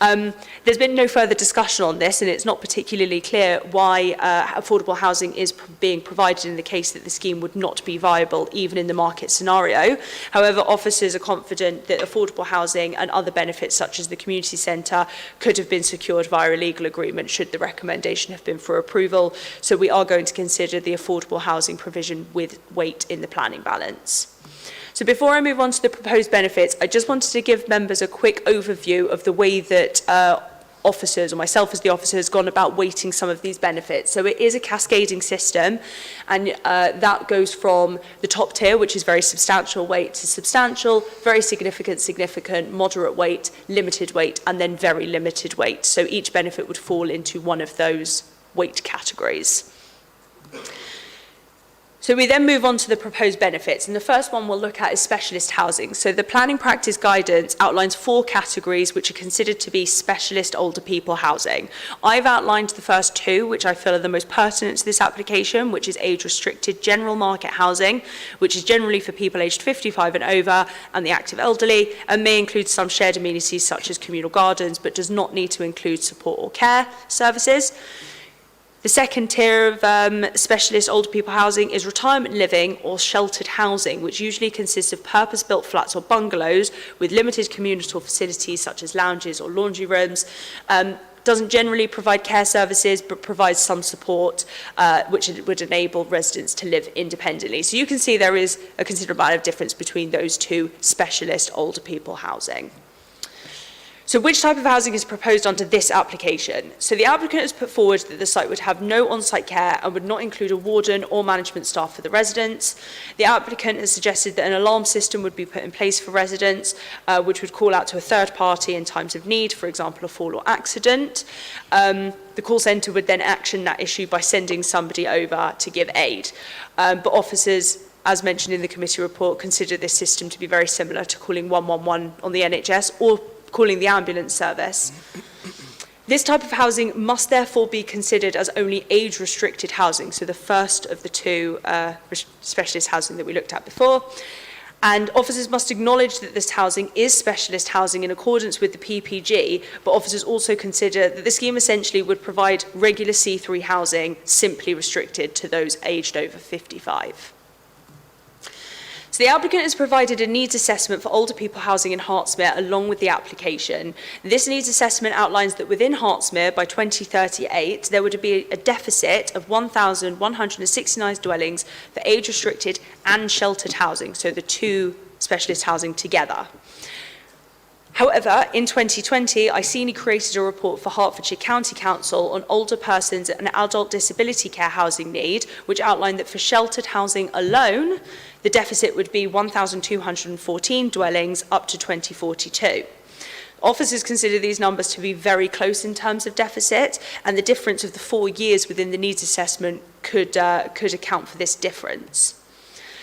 There's been no further discussion on this, and it's not particularly clear why affordable housing is being provided in the case that the scheme would not be viable, even in the market scenario. However, officers are confident that affordable housing and other benefits, such as the community centre, could have been secured via a legal agreement should the recommendation have been for approval. So we are going to consider the affordable housing provision with weight in the planning balance. So before I move on to the proposed benefits, I just wanted to give members a quick overview of the way that officers, or myself as the officer, has gone about weighting some of these benefits. So it is a cascading system, and that goes from the top tier, which is very substantial weight, to substantial, very significant, moderate weight, limited weight, and then very limited weight. So each benefit would fall into one of those weight categories. So we then move on to the proposed benefits, and the first one we'll look at is specialist housing. So the planning practice guidance outlines 4 categories which are considered to be specialist older people housing. I've outlined the first 2, which I feel are the most pertinent to this application, which is age-restricted general market housing, which is generally for people aged 55 and over and the active elderly, and may include some shared amenities such as communal gardens, but does not need to include support or care services. The second tier of specialist older people housing is retirement living or sheltered housing, which usually consists of purpose-built flats or bungalows with limited communal facilities such as lounges or laundry rooms. Doesn't generally provide care services, but provides some support which would enable residents to live independently. So you can see there is a considerable amount of difference between those 2 specialist older people housing. So which type of housing is proposed under this application? So the applicant has put forward that the site would have no on-site care and would not include a warden or management staff for the residents. The applicant has suggested that an alarm system would be put in place for residents, which would call out to a third party in times of need, for example, a fall or accident. The call centre would then action that issue by sending somebody over to give aid. But officers, as mentioned in the committee report, consider this system to be very similar to calling 111 on the NHS or calling the ambulance service. This type of housing must therefore be considered as only age-restricted housing, so the first of the 2 specialist housing that we looked at before. And officers must acknowledge that this housing is specialist housing in accordance with the PPG, but officers also consider that the scheme essentially would provide regular C3 housing, simply restricted to those aged over 55. So the applicant has provided a needs assessment for older people housing in Hertsmere along with the application. This needs assessment outlines that within Hertsmere by 2038 there would be a deficit of 1,169 dwellings for age-restricted and sheltered housing, so the 2 specialist housing together. However, in 2020, ICENI created a report for Hertfordshire County Council on older persons and adult disability care housing need, which outlined that for sheltered housing alone, the deficit would be 1,214 dwellings up to 2042. Officers consider these numbers to be very close in terms of deficit, and the difference of the 4 years within the needs assessment could account for this difference.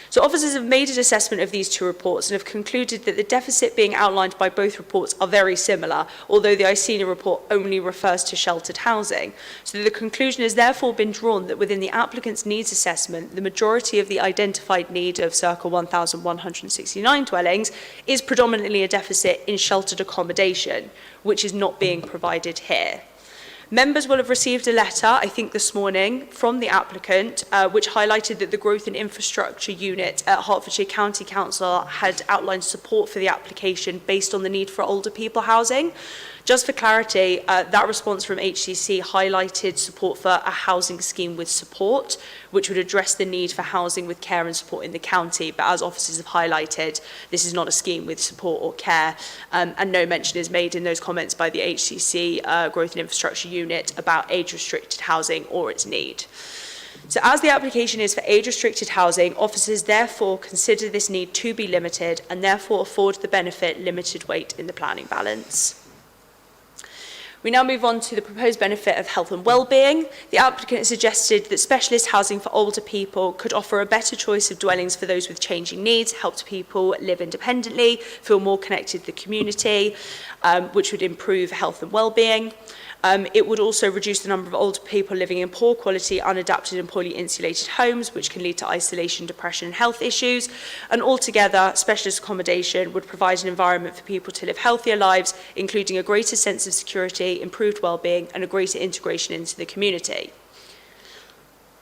So officers have made an assessment of these 2 reports and have concluded that the deficit being outlined by both reports are very similar, although the ICENI report only refers to sheltered housing. So the conclusion has therefore been drawn that within the applicant's needs assessment, the majority of the identified need of circa 1,169 dwellings is predominantly a deficit in sheltered accommodation, which is not being provided here. Members will have received a letter, I think this morning, from the applicant, which highlighted that the Growth and Infrastructure Unit at Hertfordshire County Council had outlined support for the application based on the need for older people housing. Just for clarity, that response from HCC highlighted support for a housing scheme with support, which would address the need for housing with care and support in the county. But as officers have highlighted, this is not a scheme with support or care, and no mention is made in those comments by the HCC Growth and Infrastructure Unit about age-restricted housing or its need. So as the application is for age-restricted housing, officers therefore consider this need to be limited and therefore afford the benefit limited weight in the planning balance. We now move on to the proposed benefit of health and well-being. The applicant has suggested that specialist housing for older people could offer a better choice of dwellings for those with changing needs, help people live independently, feel more connected to the community, which would improve health and well-being. It would also reduce the number of older people living in poor quality, unadapted and poorly insulated homes, which can lead to isolation, depression and health issues. And altogether, specialist accommodation would provide an environment for people to live healthier lives, including a greater sense of security, improved well-being and a greater integration into the community.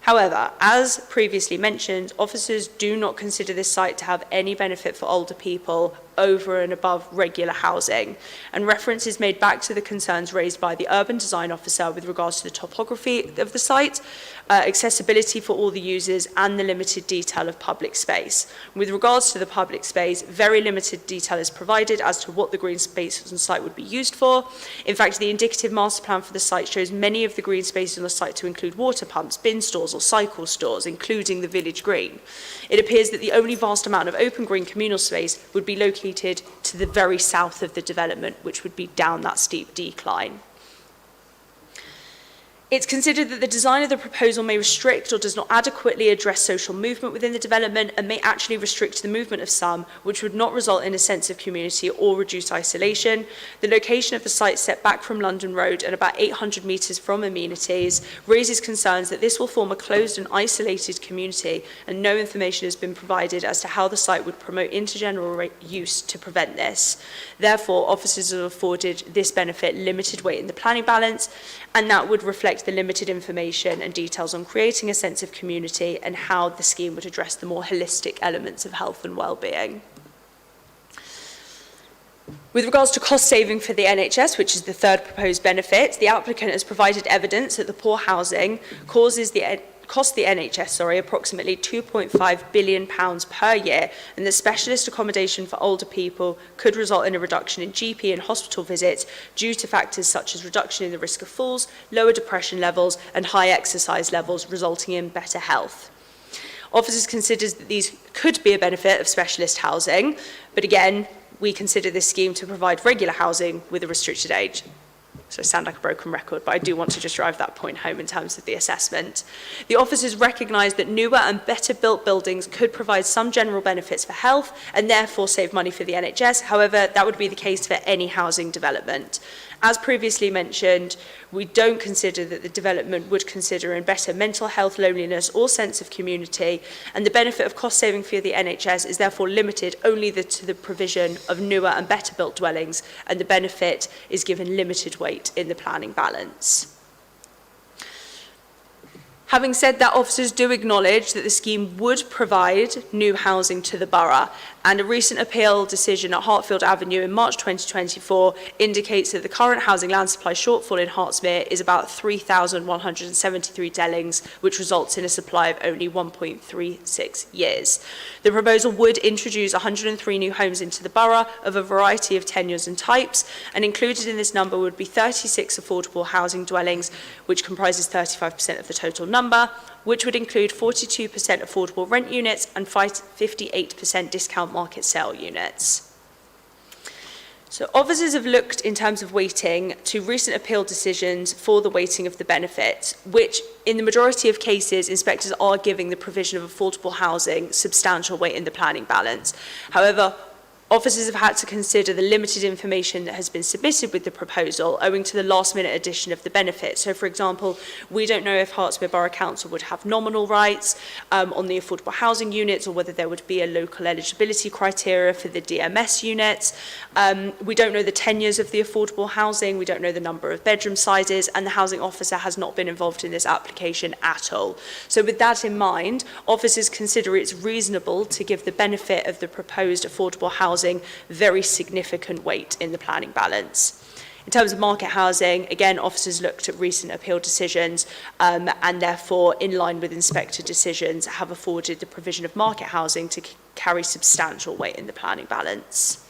However, as previously mentioned, officers do not consider this site to have any benefit for older people over and above regular housing, and reference is made back to the concerns raised by the urban design officer with regards to the topography of the site, accessibility for all the users and the limited detail of public space. With regards to the public space, very limited detail is provided as to what the green spaces on site would be used for. In fact, the indicative master plan for the site shows many of the green spaces on the site to include water pumps, bin stores or cycle stores, including the village green. It appears that the only vast amount of open green communal space would be located to the very south of the development, which would be down that steep decline. It's considered that the design of the proposal may restrict or does not adequately address social movement within the development and may actually restrict the movement of some, which would not result in a sense of community or reduce isolation. The location of the site set back from London Road and about 800 metres from amenities raises concerns that this will form a closed and isolated community, and no information has been provided as to how the site would promote intergeneral use to prevent this. Therefore, officers have afforded this benefit limited weight in the planning balance, and that would reflect the limited information and details on creating a sense of community and how the scheme would address the more holistic elements of health and well-being. With regards to cost saving for the NHS, which is the third proposed benefit, the applicant has provided evidence that the poor housing costs the NHS approximately £2.5 billion per year, and that specialist accommodation for older people could result in a reduction in GP and hospital visits due to factors such as reduction in the risk of falls, lower depression levels and high exercise levels, resulting in better health. Officers consider that these could be a benefit of specialist housing, but again, we consider this scheme to provide regular housing with a restricted age. So I sound like a broken record, but I do want to just drive that point home in terms of the assessment. The officers recognise that newer and better built buildings could provide some general benefits for health and therefore save money for the NHS. However, that would be the case for any housing development. As previously mentioned, we don't consider that the development would consider in better mental health, loneliness or sense of community, and the benefit of cost saving for the NHS is therefore limited only to the provision of newer and better built dwellings, and the benefit is given limited weight in the planning balance. Having said that, officers do acknowledge that the scheme would provide new housing to the borough, and a recent appeal decision at Hartfield Avenue in March 2024 indicates that the current housing land supply shortfall in Hertsmere is about 3,173 dwellings, which results in a supply of only 1.36 years. The proposal would introduce 103 new homes into the borough of a variety of tenures and types, and included in this number would be 36 affordable housing dwellings, which comprises 35% of the total number, which would include 42% affordable rent units and 58% discount market sale units. So officers have looked in terms of weighting to recent appeal decisions for the weighting of the benefits, which in the majority of cases, inspectors are giving the provision of affordable housing substantial weight in the planning balance. However, officers have had to consider the limited information that has been submitted with the proposal owing to the last-minute addition of the benefit. So, for example, we don't know if Hertsmere Borough Council would have nominal rights on the affordable housing units, or whether there would be a local eligibility criteria for the DMS units. We don't know the tenures of the affordable housing, we don't know the number of bedroom sizes, and the housing officer has not been involved in this application at all. So with that in mind, officers consider it's reasonable to give the benefit of the proposed affordable housing very significant weight in the planning balance. In terms of market housing, again, officers looked at recent appeal decisions and therefore, in line with inspector decisions, have afforded the provision of market housing to carry substantial weight in the planning balance.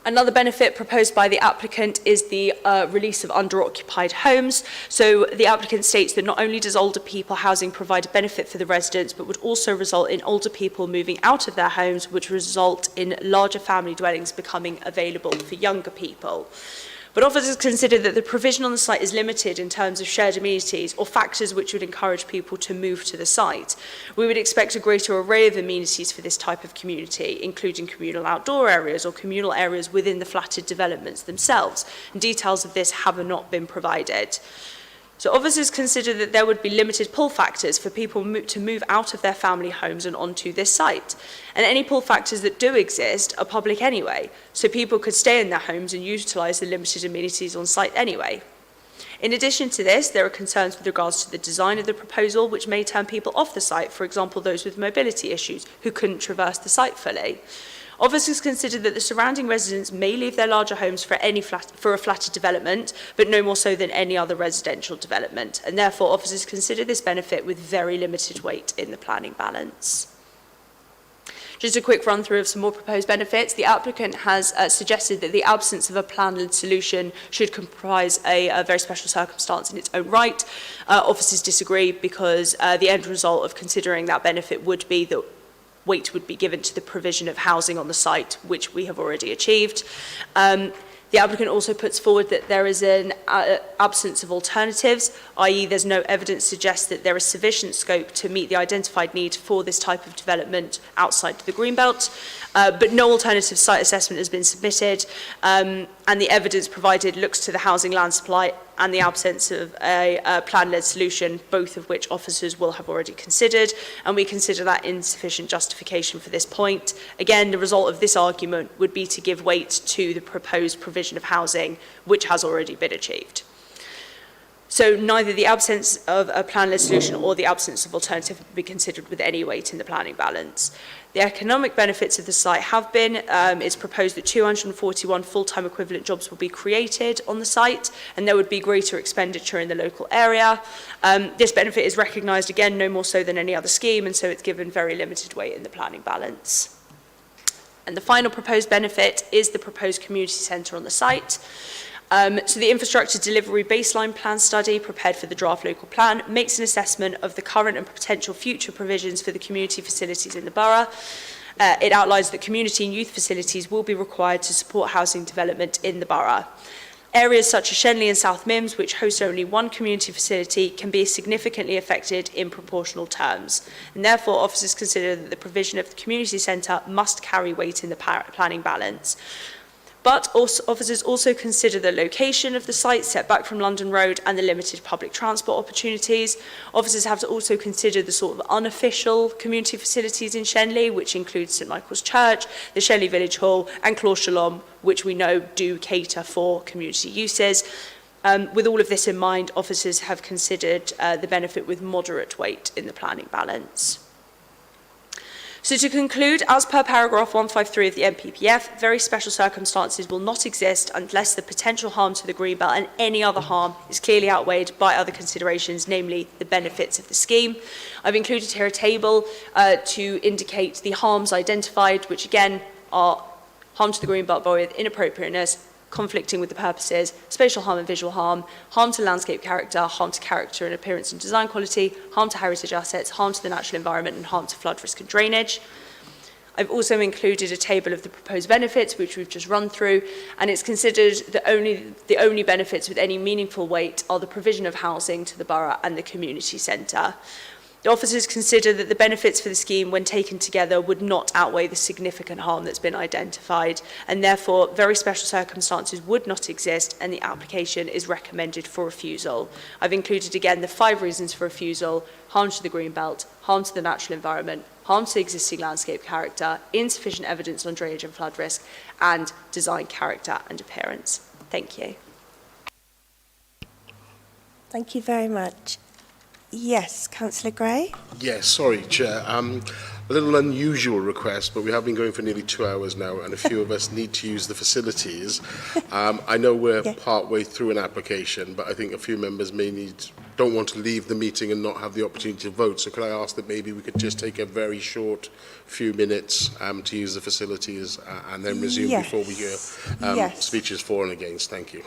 Another benefit proposed by the applicant is the release of under-occupied homes. So the applicant states that not only does older people housing provide a benefit for the residents, but would also result in older people moving out of their homes, which result in larger family dwellings becoming available for younger people. But officers consider that the provision on the site is limited in terms of shared amenities or factors which would encourage people to move to the site. We would expect a greater array of amenities for this type of community, including communal outdoor areas or communal areas within the flatted developments themselves. And details of this have not been provided. So officers consider that there would be limited pull factors for people to move out of their family homes and onto this site. And any pull factors that do exist are public anyway, so people could stay in their homes and utilise the limited amenities on site anyway. In addition to this, there are concerns with regards to the design of the proposal, which may turn people off the site, for example, those with mobility issues who couldn't traverse the site fully. Officers consider that the surrounding residents may leave their larger homes for a flatted development, but no more so than any other residential development, and therefore officers consider this benefit with very limited weight in the planning balance. Just a quick run through of some more proposed benefits. The applicant has suggested that the absence of a plan-led solution should comprise a very special circumstance in its own right. Officers disagree because the end result of considering that benefit would be that weight would be given to the provision of housing on the site, which we have already achieved. The applicant also puts forward that there is an absence of alternatives, i.e. there's no evidence suggests that there is sufficient scope to meet the identified need for this type of development outside the Greenbelt, but no alternative site assessment has been submitted, and the evidence provided looks to the housing land supply and the absence of a plan-led solution, both of which officers will have already considered, and we consider that insufficient justification for this point. Again, the result of this argument would be to give weight to the proposed provision of housing, which has already been achieved. So neither the absence of a plan-led solution or the absence of alternative would be considered with any weight in the planning balance. The economic benefits of the site have been, it's proposed that 241 full-time equivalent jobs will be created on the site, and there would be greater expenditure in the local area. This benefit is recognised, again, no more so than any other scheme, and so it's given very limited weight in the planning balance. And the final proposed benefit is the proposed community centre on the site. So the infrastructure delivery baseline plan study prepared for the draft local plan makes an assessment of the current and potential future provisions for the community facilities in the borough. It outlines that community and youth facilities will be required to support housing development in the borough. Areas such as Shenley and South Mims, which host only one community facility, can be significantly affected in proportional terms. And therefore, officers consider that the provision of the community centre must carry weight in the planning balance. But officers also consider the location of the site set back from London Road and the limited public transport opportunities. Officers have to also consider the sort of unofficial community facilities in Shenley, which include St Michael's Church, the Shenley Village Hall and Clore Shalom, which we know do cater for community uses. With all of this in mind, officers have considered the benefit with moderate weight in the planning balance. So to conclude, as per paragraph 153 of the NPPF, very special circumstances will not exist unless the potential harm to the Greenbelt and any other harm is clearly outweighed by other considerations, namely the benefits of the scheme. I've included here a table to indicate the harms identified, which again are harm to the Greenbelt by inappropriateness, conflicting with the purposes, spatial harm and visual harm to landscape character and appearance and design quality, harm to heritage assets, harm to the natural environment, and harm to flood risk and drainage. I've also included a table of the proposed benefits, which we've just run through, and it's considered that the only benefits with any meaningful weight are the provision of housing to the borough and the community centre. The officers consider that the benefits for the scheme, when taken together, would not outweigh the significant harm that's been identified, and therefore very special circumstances would not exist, and the application is recommended for refusal. I've included again the 5 reasons for refusal: harm to the Greenbelt, harm to the natural environment, harm to existing landscape character, insufficient evidence on drainage and flood risk, and design character and appearance. Thank you. Thank you very much. Yes, Councillor Gray. Yes, sorry, Chair. A little unusual request, but we have been going for nearly 2 hours now, and a few of us need to use the facilities. I know we're part way through an application, but I think a few members don't want to leave the meeting and not have the opportunity to vote. So could I ask that maybe we could just take a very short few minutes to use the facilities and then resume before we hear speeches for and against? Thank you.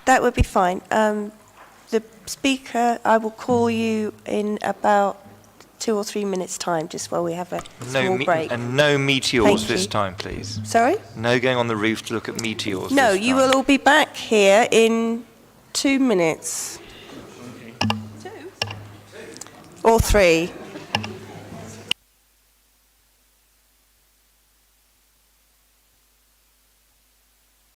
That would be fine. The speaker, I will call you in about 2 or 3 minutes' time, just while we have a No small break. and no meteors Thank this you. time, please. Sorry? No going on the roof to look at meteors. No, this you time. will all be back here in 2 minutes. 2? Or 3.